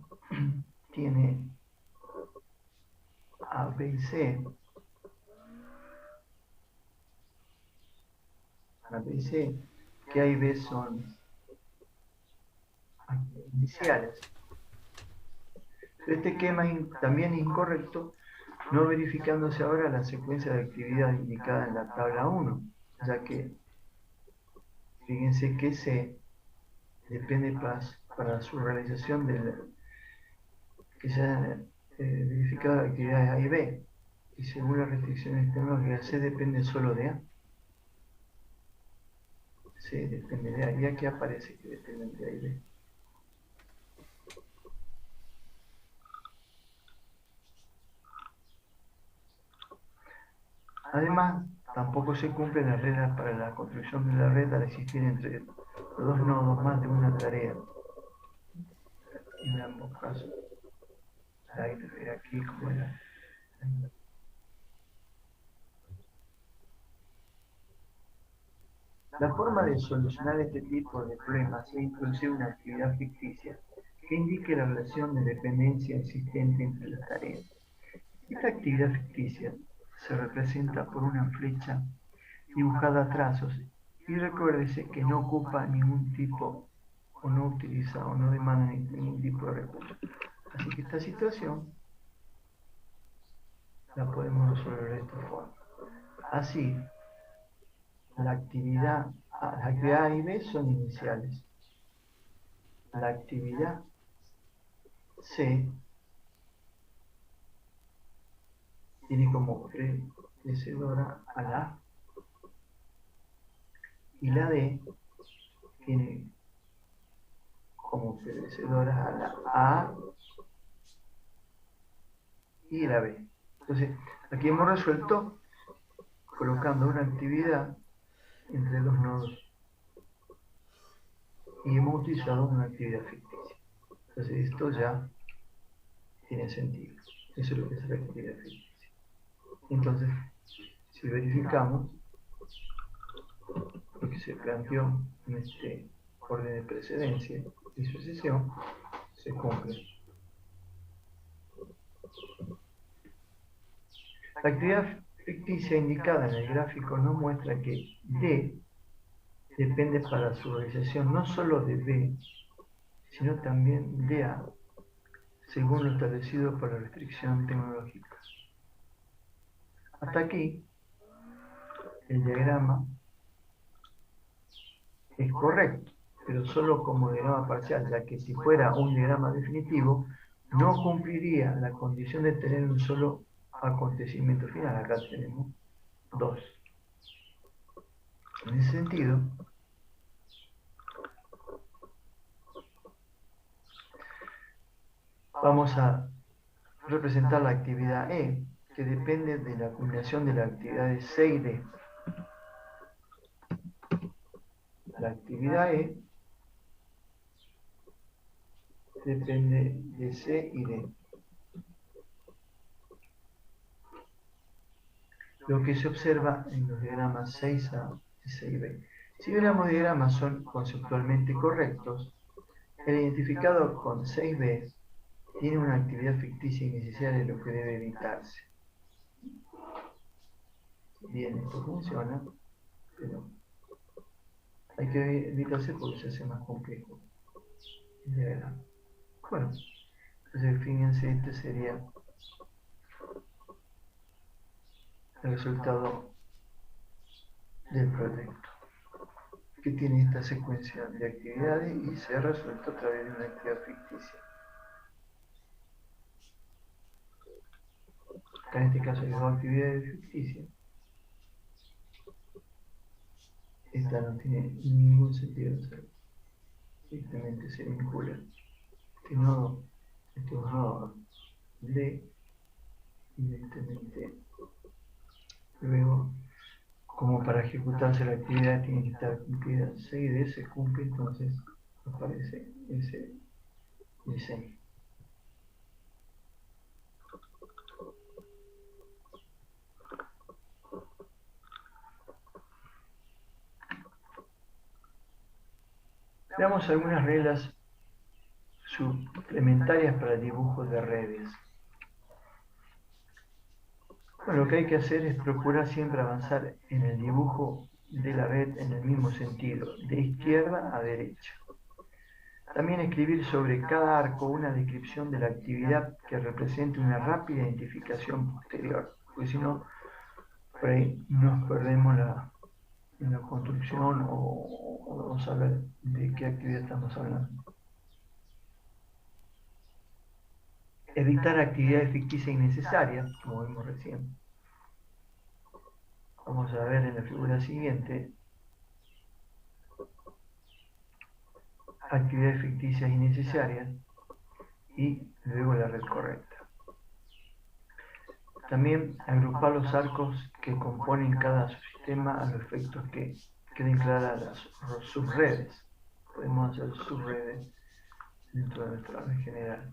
tiene A, B y C, A, B y C, que A y B son iniciales. Este esquema también es incorrecto, no verificándose ahora la secuencia de actividad indicada en la tabla 1, ya que fíjense que C depende para su realización de que se hayan verificado actividades A y B, y según las restricciones tecnológicas, C depende solo de A. C depende de A, y aquí aparece que dependen de A y B. Además, tampoco se cumplen las reglas para la construcción de la red al existir entre los dos nodos más de una tarea. En ambos casos, hay que ver aquí como era. La forma de solucionar este tipo de problemas es introducir una actividad ficticia que indique la relación de dependencia existente entre las tareas. Esta actividad ficticia se representa por una flecha dibujada a trazos y recuérdese que no ocupa ningún tipo o no utiliza o no demanda ningún tipo de recurso. Así que esta situación la podemos resolver de esta forma. Así, la actividad A y B son iniciales. La actividad C tiene como predecesora a la A y la D tiene como predecedoras a la A y la B. Entonces, aquí hemos resuelto colocando una actividad entre los nodos y hemos utilizado una actividad ficticia. Entonces, esto ya tiene sentido. Eso es lo que es la actividad ficticia. Entonces, si verificamos lo que se planteó en este orden de precedencia y sucesión, se cumple. La actividad ficticia indicada en el gráfico nos muestra que D depende para su realización no solo de B, sino también de A, según lo establecido por la restricción tecnológica. Hasta aquí, el diagrama es correcto, pero solo como diagrama parcial, ya que si fuera un diagrama definitivo, no cumpliría la condición de tener un solo acontecimiento final. Acá tenemos dos. En ese sentido, vamos a representar la actividad E, que depende de la combinación de las actividades C y D. La actividad E depende de C y D. Lo que se observa en los diagramas 6A y 6B. Si bien ambos diagramas son conceptualmente correctos, el identificado con 6B tiene una actividad ficticia innecesaria, lo que debe evitarse. Bien, esto funciona, pero hay que evitarse porque se hace más complejo el diagrama. Bueno, entonces fíjense, este sería el resultado del proyecto, que tiene esta secuencia de actividades y se ha resuelto a través de una actividad ficticia. Acá en este caso hay dos actividades ficticias. Esta no tiene ningún sentido, o sea, simplemente se vincula. Este nodo, este es un nodo D, evidentemente luego, como para ejecutarse la actividad tiene que estar cumplida 6D, se cumple, entonces aparece ese diseño. Veamos algunas reglas suplementarias para el dibujo de redes. Bueno, lo que hay que hacer es procurar siempre avanzar en el dibujo de la red en el mismo sentido, de izquierda a derecha. También escribir sobre cada arco una descripción de la actividad que represente una rápida identificación posterior, porque si no, por ahí nos perdemos en la construcción o vamos a ver de qué actividad estamos hablando. Evitar actividades ficticias innecesarias, como vimos recién. Vamos a ver en la figura siguiente actividades ficticias innecesarias y luego la red correcta. También agrupar los arcos que componen cada subsistema a los efectos que queden claras las subredes. Podemos hacer subredes dentro de nuestra red general.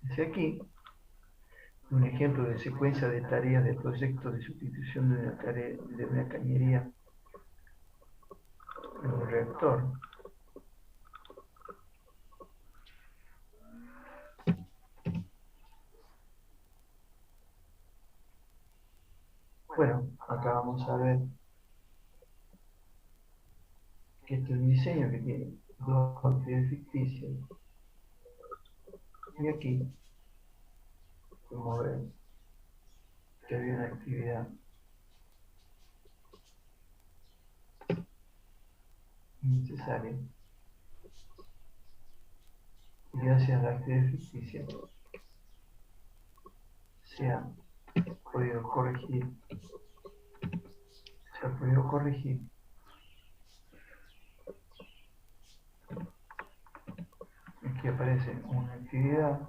Desde aquí, un ejemplo de secuencia de tareas de proyecto de sustitución de una cañería en un reactor. Bueno, acá vamos a ver que este es un diseño que tiene dos actividades ficticias. Y aquí podemos ver que había una actividad innecesaria. Y gracias a la actividad ficticia se ha podido corregir. Aquí aparece una actividad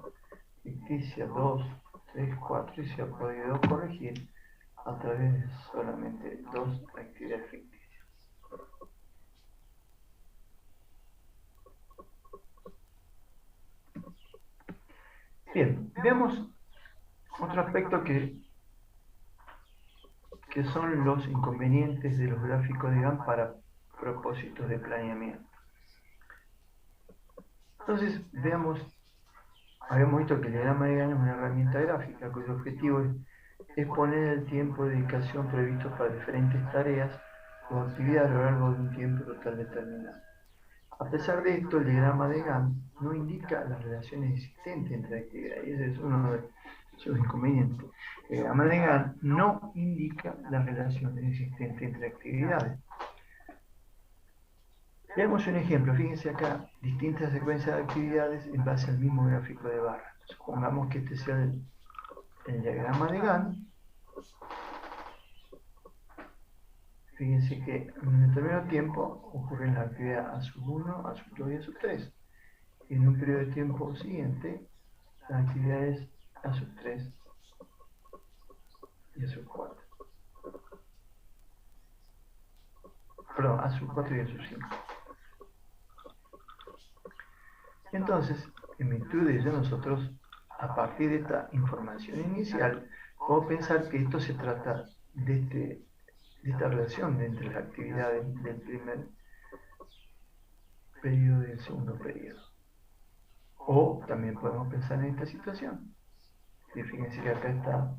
ficticia 2, 3, 4 y se ha podido corregir a través de solamente dos actividades ficticias. Bien, veamos otro aspecto que son los inconvenientes de los gráficos de GAN para propósitos de planeamiento. Entonces, veamos Habíamos visto que el diagrama de Gantt es una herramienta gráfica cuyo objetivo es poner el tiempo de dedicación previsto para diferentes tareas o actividades a lo largo de un tiempo total determinado. A pesar de esto, el diagrama de Gantt no indica las relaciones existentes entre actividades, y ese es uno de sus inconvenientes. El diagrama de Gantt no indica las relaciones existentes entre actividades. Veamos un ejemplo. Fíjense acá, distintas secuencias de actividades en base al mismo gráfico de barra. Supongamos que este sea el diagrama de Gantt. Fíjense que en un determinado tiempo ocurren las actividades A sub 1, A sub 2 y A sub 3. Y en un periodo de tiempo siguiente, las actividades A sub 3 y A sub 4. Perdón, A sub 4 y A sub 5. Entonces, en virtud de ello, nosotros, a partir de esta información inicial, podemos pensar que esto se trata de esta relación entre las actividades del primer periodo y del segundo periodo. O también podemos pensar en esta situación. Y fíjense que acá está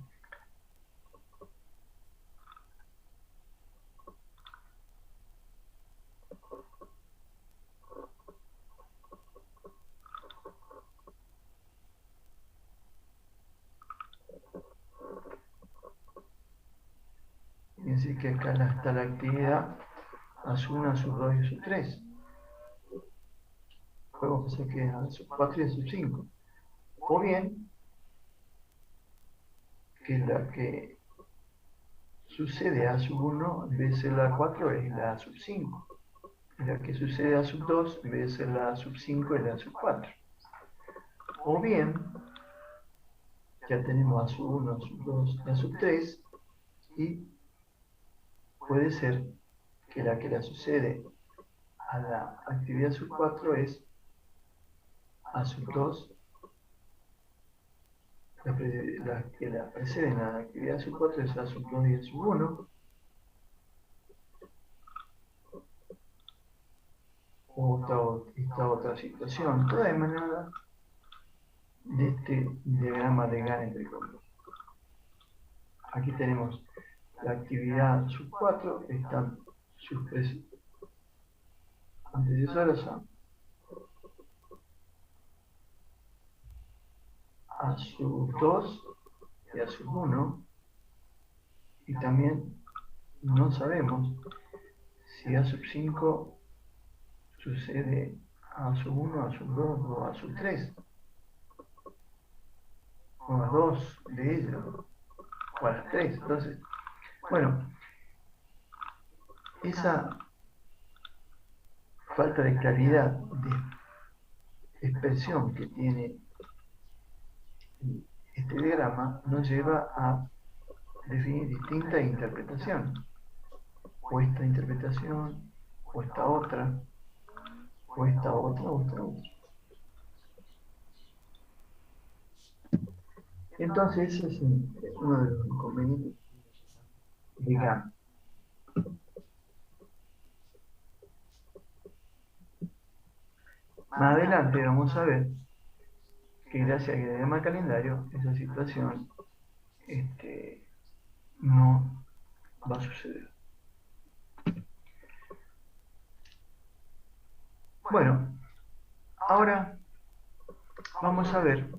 fíjense que acá está la actividad A sub 1, A sub 2 y A sub 3. Podemos pensar que es A sub 4 y A sub 5. O bien que la que sucede A sub 1 en vez de ser la 4 es la A sub 5. Y la que sucede A sub 2 en vez de ser la A sub 5 es la A sub 4. O bien, ya tenemos A sub 1, A sub 2 y A sub 3. Y puede ser que la sucede a la actividad sub 4 es A sub 2, la que la precede a la actividad sub 4 es A sub 2 y A sub 1, o esta otra situación, toda emanada de este diagrama de Gantt entre comillas. Aquí tenemos la actividad sub 4, están sus tres antecesoras son A sub 2 y A sub 1, y también no sabemos si A sub 5 sucede a sub 1, a sub 2 o a sub 3, o a dos de ellos, o a las 3. Entonces, bueno, esa falta de claridad de expresión que tiene este diagrama nos lleva a definir distintas interpretaciones, o esta interpretación, o esta otra, o esta otra, o esta otra. Entonces, ese es uno de los inconvenientes de Gantt. Más adelante vamos a ver que gracias al diagrama calendario, esa situación no va a suceder. Bueno, ahora vamos a ver,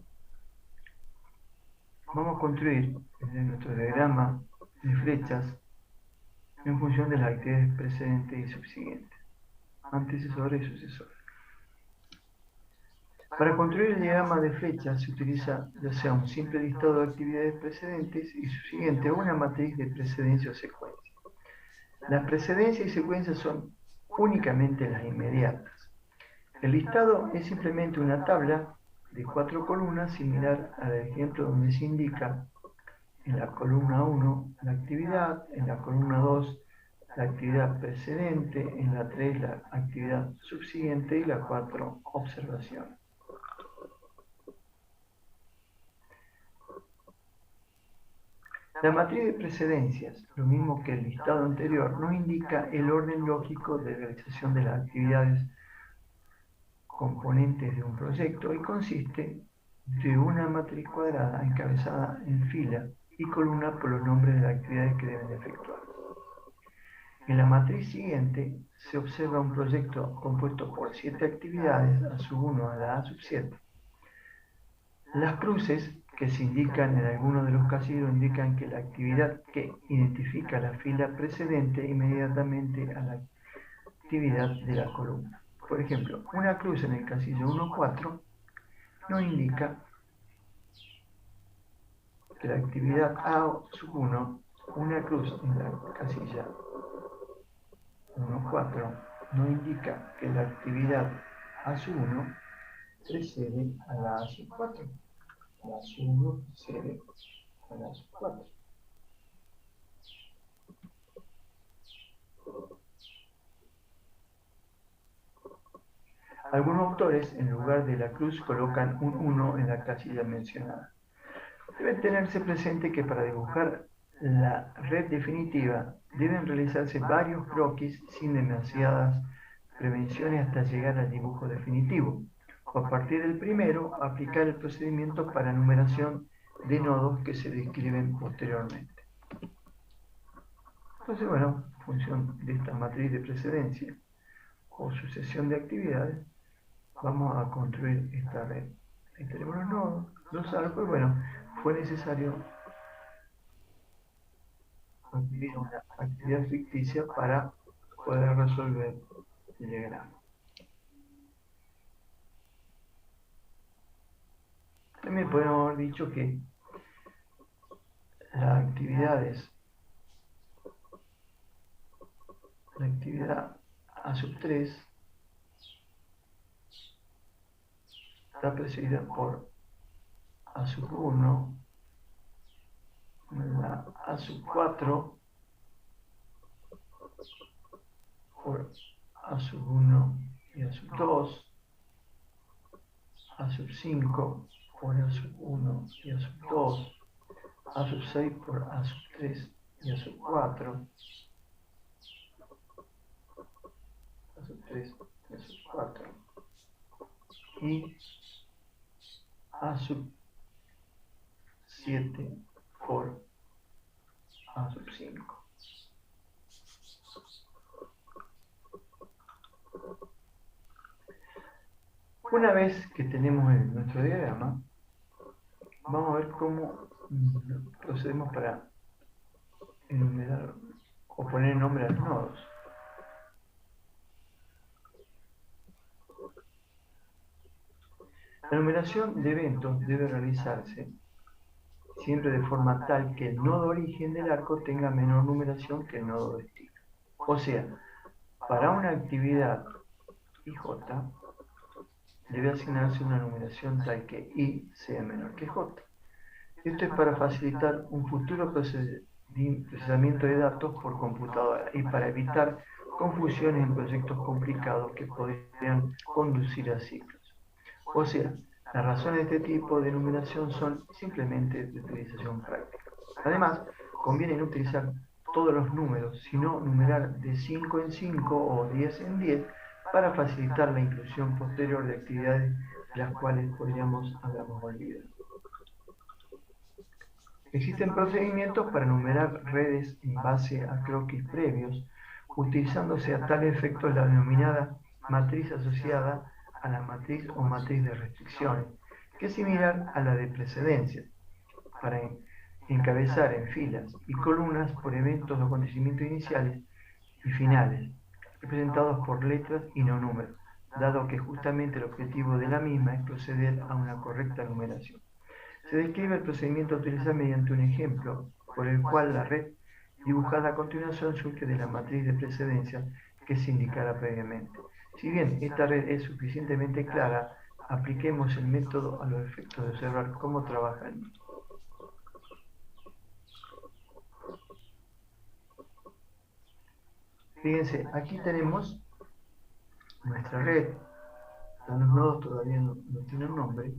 vamos a construir nuestro diagrama de flechas en función de las actividades precedentes y subsiguientes, antecesoras y sucesoras. Para construir el diagrama de flechas se utiliza ya sea un simple listado de actividades precedentes y subsiguientes o una matriz de precedencia o secuencia. Las precedencias y secuencias son únicamente las inmediatas. El listado es simplemente una tabla de 4 columnas similar al ejemplo donde se indica en la columna 1 la actividad, en la columna 2 la actividad precedente, en la 3 la actividad subsiguiente y la 4 observación. La matriz de precedencias, lo mismo que el listado anterior, nos indica el orden lógico de realización de las actividades componentes de un proyecto y consiste de una matriz cuadrada encabezada en fila y columna por los nombres de las actividades que deben efectuar. En la matriz siguiente se observa un proyecto compuesto por 7 actividades a sub 1 a la a sub 7. Las cruces que se indican en algunos de los casillos indican que la actividad que identifica la fila precedente inmediatamente a la actividad de la columna. Por ejemplo, una cruz en el casillo 1,4 nos indica que la actividad A sub 1, una cruz en la casilla 1,4 nos indica que la actividad A sub 1 precede a la A sub 4. La sub 1 precede a la sub 4. Algunos autores, en lugar de la cruz, colocan un 1 en la casilla mencionada. Debe tenerse presente que para dibujar la red definitiva deben realizarse varios croquis sin demasiadas prevenciones hasta llegar al dibujo definitivo. A partir del primero, aplicar el procedimiento para numeración de nodos que se describen posteriormente. Entonces, bueno, en función de esta matriz de precedencia o sucesión de actividades, vamos a construir esta red. Ahí tenemos los nodos, los arcos, y bueno, fue necesario construir una actividad ficticia para poder resolver el diagrama. También podemos haber dicho que las actividades, la actividad A sub 3 está precedida por A sub 1, la A sub 4 por A sub 1 y A sub 2, A sub 5 por A sub 1 y A sub 2, A sub 6 por A sub 3 y A sub 4, A sub 3 y A sub 4, y A sub 7 por A sub 5. Una vez que tenemos nuestro diagrama, vamos a ver cómo procedemos para enumerar o poner nombre a los nodos. La numeración de eventos debe realizarse siempre de forma tal que el nodo origen del arco tenga menor numeración que el nodo destino. O sea, para una actividad IJ debe asignarse una numeración tal que I sea menor que J. Esto es para facilitar un futuro procesamiento de datos por computadora y para evitar confusiones en proyectos complicados que podrían conducir a ciclos. O sea, las razones de este tipo de numeración son simplemente de utilización práctica. Además, conviene no utilizar todos los números, sino numerar de 5 en 5 o 10 en 10 para facilitar la inclusión posterior de actividades de las cuales podríamos habernos olvidado. Existen procedimientos para numerar redes en base a croquis previos, utilizándose a tal efecto la denominada matriz asociada a la matriz o matriz de restricciones, que es similar a la de precedencia, para encabezar en filas y columnas por eventos o acontecimientos iniciales y finales, representados por letras y no números, dado que justamente el objetivo de la misma es proceder a una correcta numeración. Se describe el procedimiento a utilizar mediante un ejemplo, por el cual la red dibujada a continuación surge de la matriz de precedencia que se indicara previamente. Si bien esta red es suficientemente clara, apliquemos el método a los efectos de observar cómo trabaja el mismo. Fíjense, aquí tenemos nuestra red. Los nodos todavía no tienen nombre.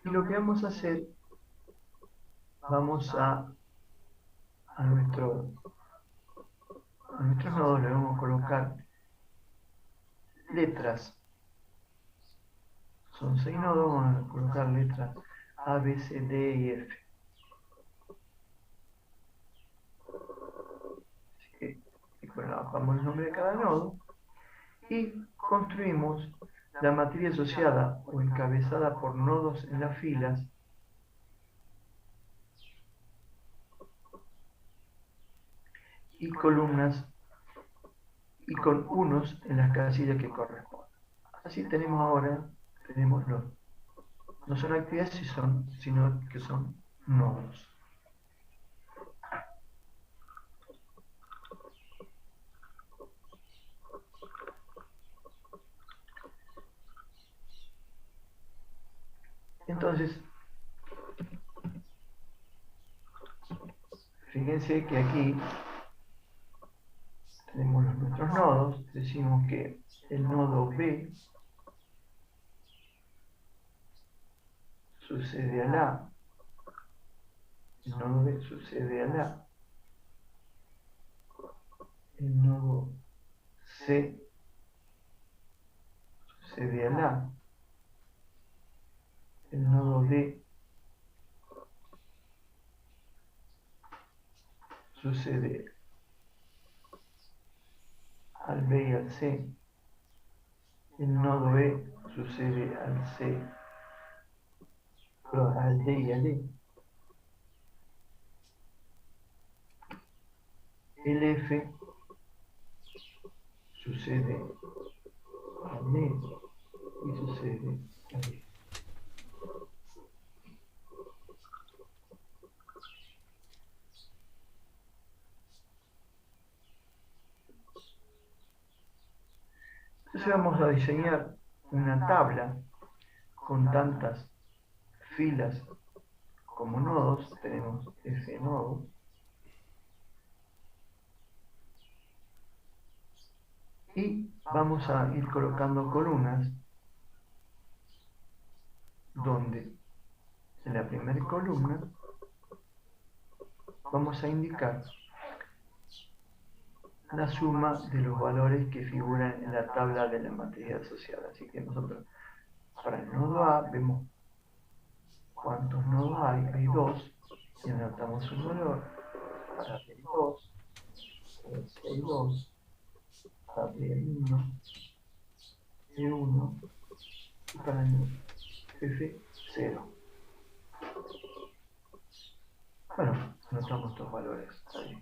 Y lo que vamos a hacer, vamos a nuestros nodos le vamos a colocar letras son 6 nodos, vamos a colocar letras A, B, C, D y F. Así que colocamos el nombre de cada nodo y construimos la matriz asociada o encabezada por nodos en las filas y columnas y con unos en las casillas que corresponden. Así tenemos ahora, no son actividades sino que son nodos. Entonces, fíjense que aquí tenemos nuestros nodos, decimos que el nodo B sucede al A, el nodo B sucede al A, el nodo C sucede al A, el nodo D sucede al B y al C, el nodo E sucede al C, perdón, al D y al E, el F sucede al E y sucede al E. Entonces vamos a diseñar una tabla con tantas filas como nodos, tenemos F nodos, y vamos a ir colocando columnas donde en la primera columna vamos a indicar la suma de los valores que figuran en la tabla de la matriz asociada. Así que nosotros para el nodo A vemos cuántos nodos hay 2, y anotamos un valor para B2, para C2, para B1, E1 y para F0. Bueno, anotamos estos valores. Ahí.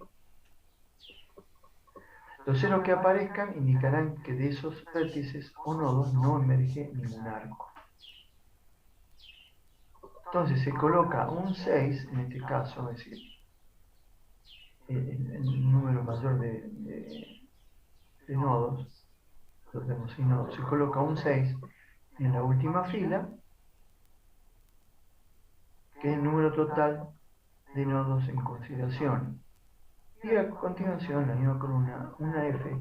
Los ceros que aparezcan indicarán que de esos vértices o nodos no emerge ningún arco. Entonces se coloca un 6, en este caso, es decir, el número mayor de nodos, lo tenemos sin nodos, se coloca un 6 en la última fila, que es el número total de nodos en consideración. Y a continuación, la misma columna, una F,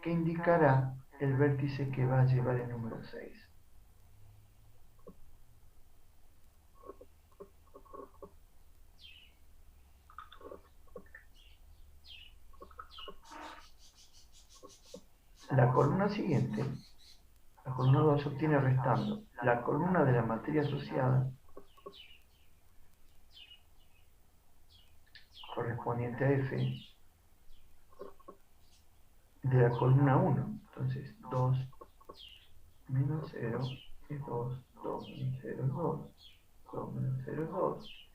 que indicará el vértice que va a llevar el número 6. La columna siguiente, la columna 2, se obtiene restando la columna de la materia asociada correspondiente a F de la columna 1. Entonces, 2 menos 0 es 2, 2 menos 0 es 2, 2 menos 0 es 2,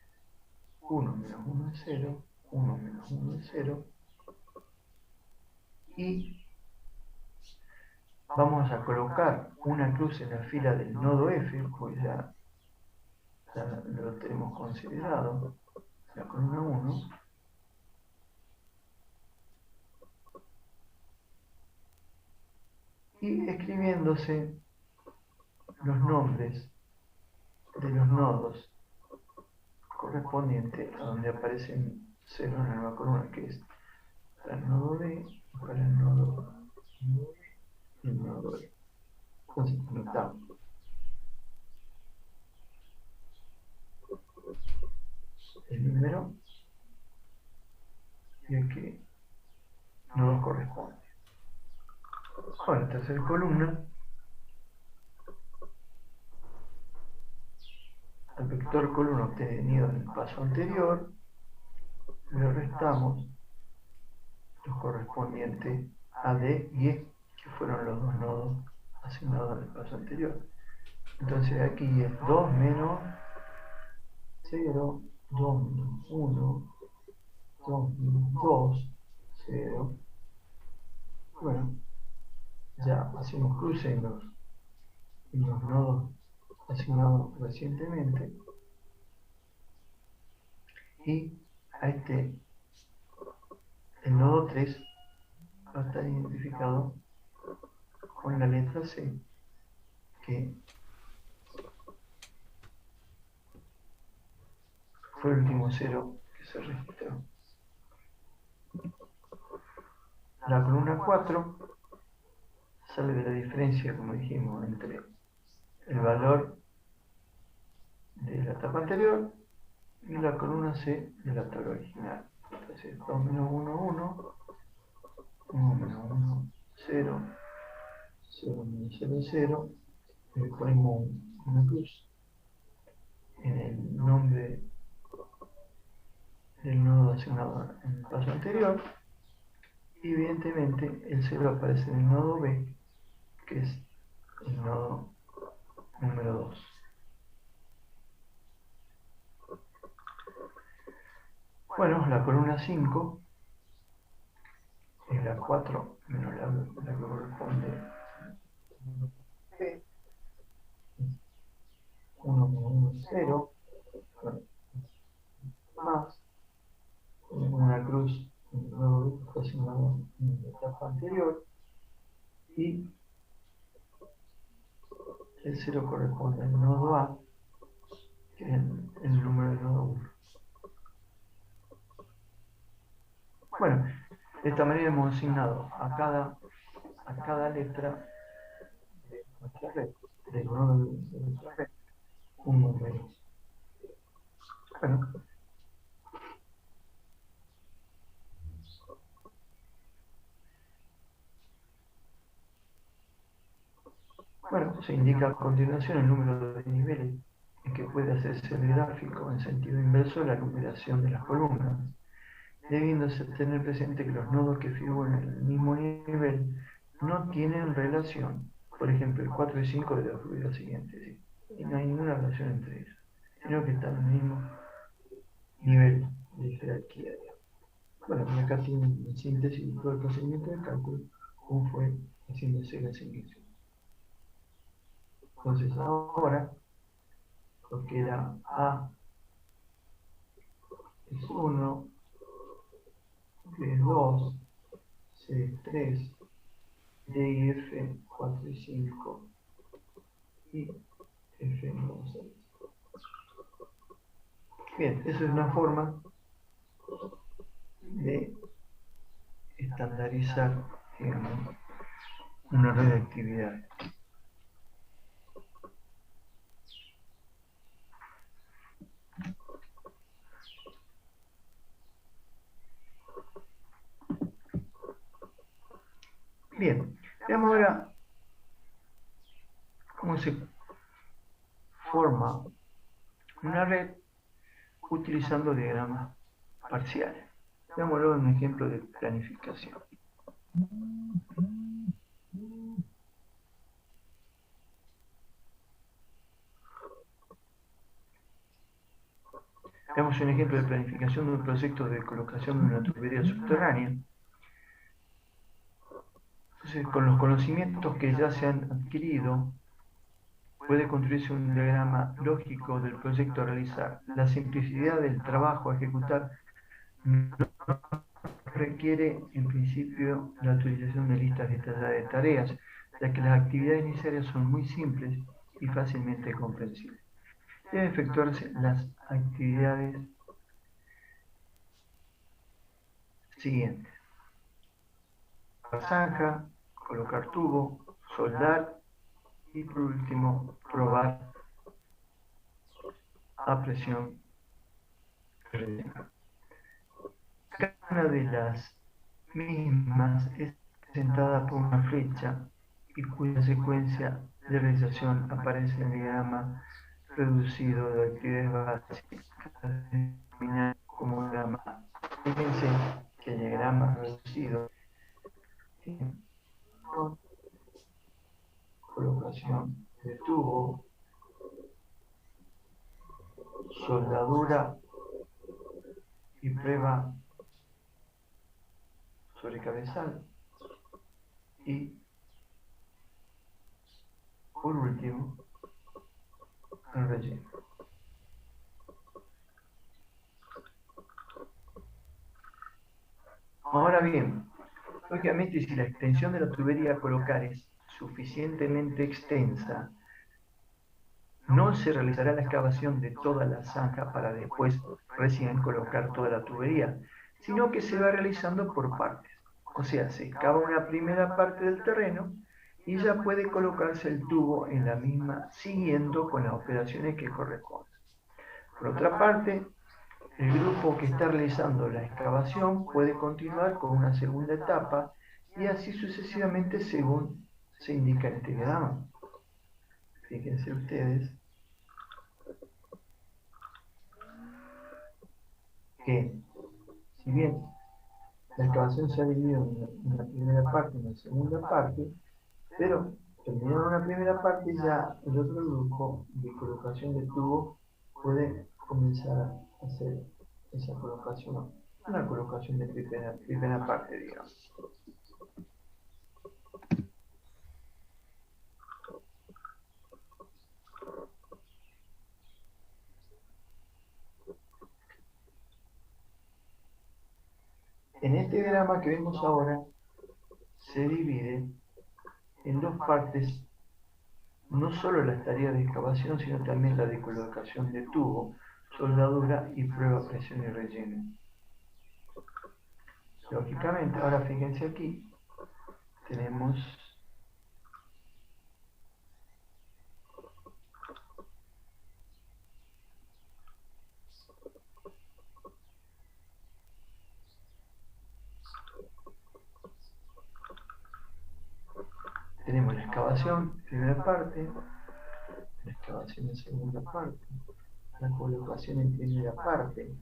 1 menos 1 es 0, 1 menos 1 es 0, y vamos a colocar una cruz en la fila del nodo F, pues ya lo tenemos considerado, la columna 1, y escribiéndose los nombres de los nodos correspondientes a donde aparecen 0 en la nueva columna, que es para el nodo D, para el nodo E y el nodo E. Entonces, anotamos el número y el que nodo corresponde. Ahora, tercera columna, al vector columna obtenido en el paso anterior, le restamos los correspondientes a D y E, que fueron los dos nodos asignados en el paso anterior. Entonces aquí es 2 menos 0, 2 menos 1, 2 menos 2, 0. Bueno, ya hacemos cruce en los nodos asignados recientemente y a este, el nodo 3 va a estar identificado con la letra C, que fue el último 0 que se registró. La columna 4 sale de la diferencia, como dijimos, entre el valor de la etapa anterior y la columna C de la tabla original. Entonces 2 menos 1, 1, 1 menos 1, 0, 0 menos 0, 0, le ponemos una cruz en el nombre del nodo asignado en el paso anterior y evidentemente el 0 aparece en el nodo B, que es el nodo número 2. Bueno, la columna 5 es la 4 menos la que corresponde a B, 1 menos 1, 0, más una cruz en el nodo B que fue asignado en la etapa anterior y el 0 corresponde al nodo A, que es el número del nodo 1. Bueno, de esta manera hemos asignado a cada letra de nuestra red, del nodo de nuestra red, un número. Bueno, se indica a continuación el número de niveles en que puede hacerse el gráfico en sentido inverso de la numeración de las columnas, debiéndose tener presente que los nodos que figuran en el mismo nivel no tienen relación. Por ejemplo, el 4 y 5 de la figura siguiente, ¿sí? Y no hay ninguna relación entre ellos, sino que están en el mismo nivel de jerarquía. Bueno, y acá tiene en síntesis todo el procedimiento de cálculo, cómo fue haciéndose la asignación. Entonces ahora, lo que era A es 1, B es 2, C es 3, D y F 4 y 5 y F no 6. Bien, eso es una forma de estandarizar, digamos, una red de actividades. Bien, veamos ahora cómo se forma una red utilizando diagramas parciales. Veámoslo en un ejemplo de planificación. Veamos un ejemplo de planificación de un proyecto de colocación de una tubería subterránea. Entonces, con los conocimientos que ya se han adquirido, puede construirse un diagrama lógico del proyecto a realizar. La simplicidad del trabajo a ejecutar no requiere, en principio, la utilización de listas detalladas de tareas, ya que las actividades iniciales son muy simples y fácilmente comprensibles. Deben efectuarse las actividades siguientes: zanja, colocar tubo, soldar y por último probar a presión rellena. Cada una de las mismas es presentada por una flecha y cuya secuencia de realización aparece en el diagrama reducido de actividades básicas determinado como diagrama. Fíjense que el diagrama reducido tiene colocación de tubo, soldadura y prueba sobre cabezal, y por último el relleno. Ahora bien, lógicamente si la extensión de la tubería a colocar es suficientemente extensa, no se realizará la excavación de toda la zanja para después recién colocar toda la tubería, sino que se va realizando por partes. O sea, se excava una primera parte del terreno y ya puede colocarse el tubo en la misma, siguiendo con las operaciones que corresponden. Por otra parte, el grupo que está realizando la excavación puede continuar con una segunda etapa y así sucesivamente según se indica en este diagrama. Fíjense ustedes que, si bien la excavación se ha dividido en una primera parte y una segunda parte, pero terminando una primera parte ya el otro grupo de colocación de tubo puede comenzar a hacer esa colocación, una colocación de primera parte, digamos. En este diagrama que vemos ahora se divide en dos partes no solo las tareas de excavación, sino también la de colocación de tubo, soldadura y prueba, presión y relleno. Lógicamente, ahora fíjense aquí, tenemos la excavación, primera parte, la excavación en segunda parte, la colocación en primera parte.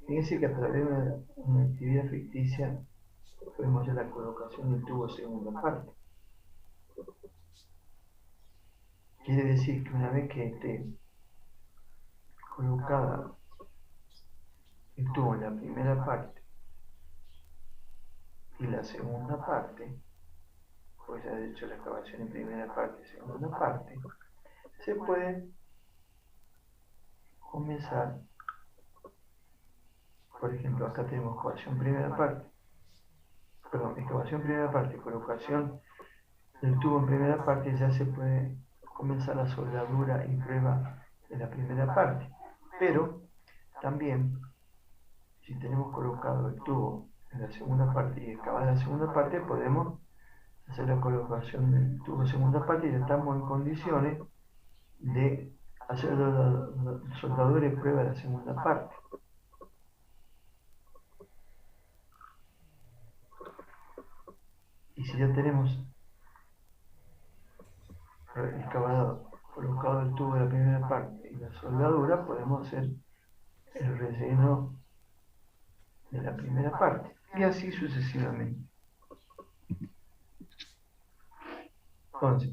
Fíjense que a través de una actividad ficticia podemos hacer la colocación del tubo en segunda parte. Quiere decir que una vez que esté colocada el tubo en la primera parte y la segunda parte, pues ya he hecho la excavación en primera parte y segunda parte, se puede comenzar, por ejemplo, acá tenemos excavación primera parte, perdón, excavación primera parte, colocación del tubo en primera parte, ya se puede comenzar la soldadura y prueba de la primera parte. Pero también, si tenemos colocado el tubo en la segunda parte y excavar la segunda parte, podemos hacer la colocación del tubo en segunda parte y ya estamos en condiciones de hacer la soldadura y prueba de la segunda parte. Y si ya tenemos excavado, colocado el tubo de la primera parte y la soldadura, podemos hacer el relleno de la primera parte y así sucesivamente. Entonces,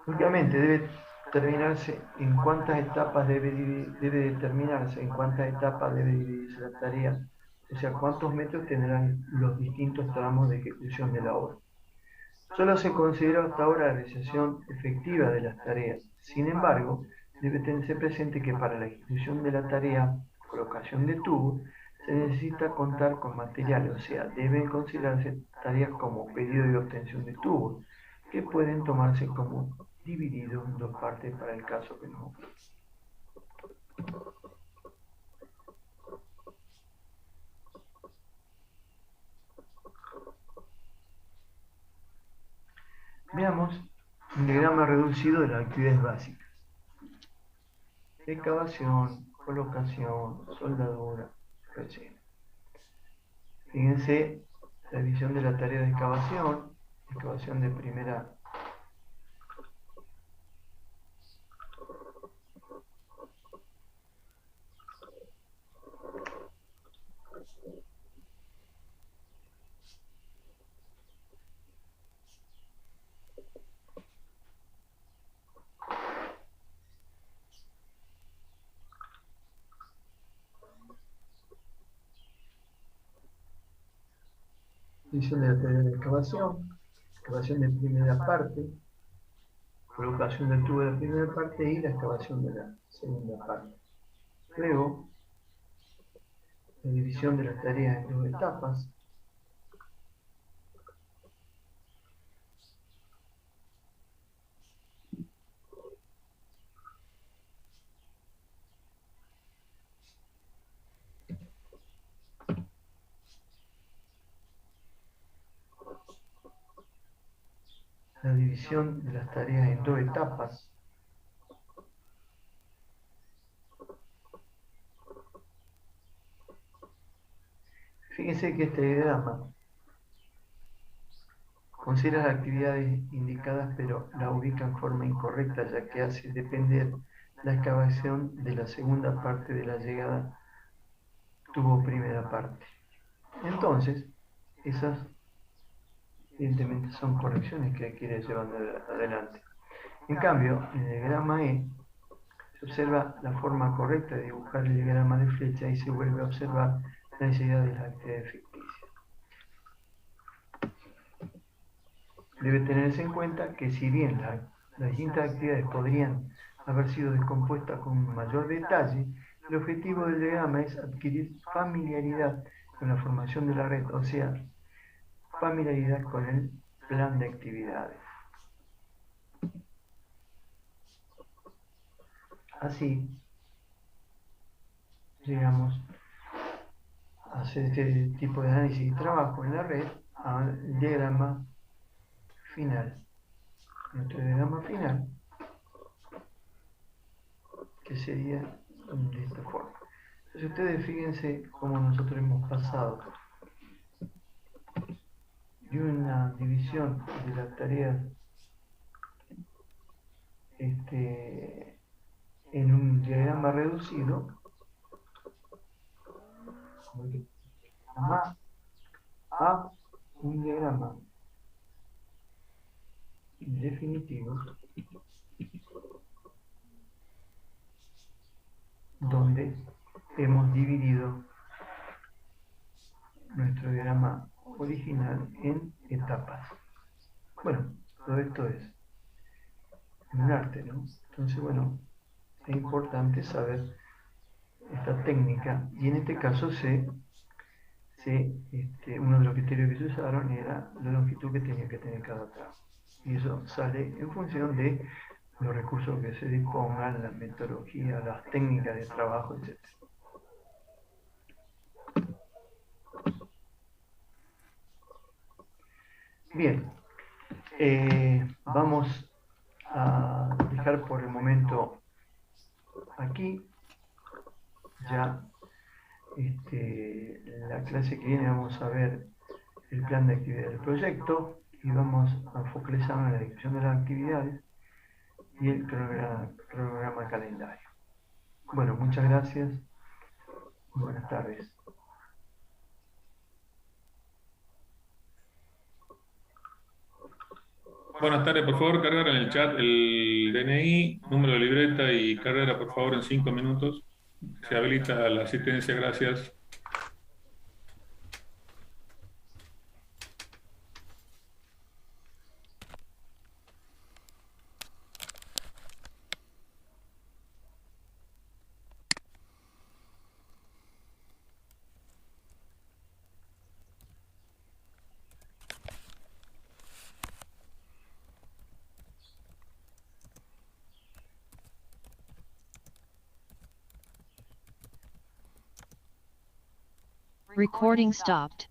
lógicamente debe terminarse en cuántas etapas debe determinarse, en cuántas etapas debe dividirse la tarea, o sea, cuántos metros tendrán los distintos tramos de ejecución de la obra. Solo se considera hasta ahora la realización efectiva de las tareas. Sin embargo, debe tenerse presente que para la ejecución de la tarea, colocación de tubo, se necesita contar con materiales, o sea, deben considerarse tareas como pedido y obtención de tubos, que pueden tomarse como divididos en dos partes para el caso que no. Veamos un diagrama reducido de las actividades básicas: excavación, colocación, soldadura, relleno. Fíjense la división de la tarea de excavación de primera División de la tarea de excavación de primera parte, colocación del tubo de la primera parte y la excavación de la segunda parte. Luego, la división de las tareas en dos etapas. La división de las tareas en dos etapas. Fíjense que este diagrama considera las actividades indicadas, pero la ubica en forma incorrecta, ya que hace depender la excavación de la segunda parte de la llegada tubo primera parte. Entonces, esas evidentemente son correcciones que hay que ir llevando adelante. En cambio, en el diagrama E se observa la forma correcta de dibujar el diagrama de flecha y se vuelve a observar la necesidad de las actividades ficticias. Debe tenerse en cuenta que si bien las distintas actividades podrían haber sido descompuestas con mayor detalle, el objetivo del diagrama es adquirir familiaridad con la formación de la red, o sea, familiaridad con el plan de actividades. Así, llegamos a hacer este tipo de análisis y trabajo en la red al diagrama final. Nuestro diagrama final, que sería de esta forma. Entonces ustedes fíjense cómo nosotros hemos pasado de una división de las tareas en un diagrama reducido a un diagrama definitivo donde hemos dividido nuestro diagrama original en etapas. Bueno, todo esto es un arte, ¿no? Entonces, bueno, es importante saber esta técnica y en este caso uno de los criterios que se usaron era la longitud que tenía que tener cada tramo. Y eso sale en función de los recursos que se dispongan, la metodología, las técnicas de trabajo, etc. Bien, vamos a dejar por el momento aquí. Ya la clase que viene vamos a ver el plan de actividad del proyecto y vamos a focalizarnos en la descripción de las actividades y el cronograma calendario. Bueno, muchas gracias. Buenas tardes. Buenas tardes, por favor, cargar en el chat el DNI, número de libreta y carrera, por favor, en 5 minutos. Se habilita la asistencia, gracias. Recording stopped.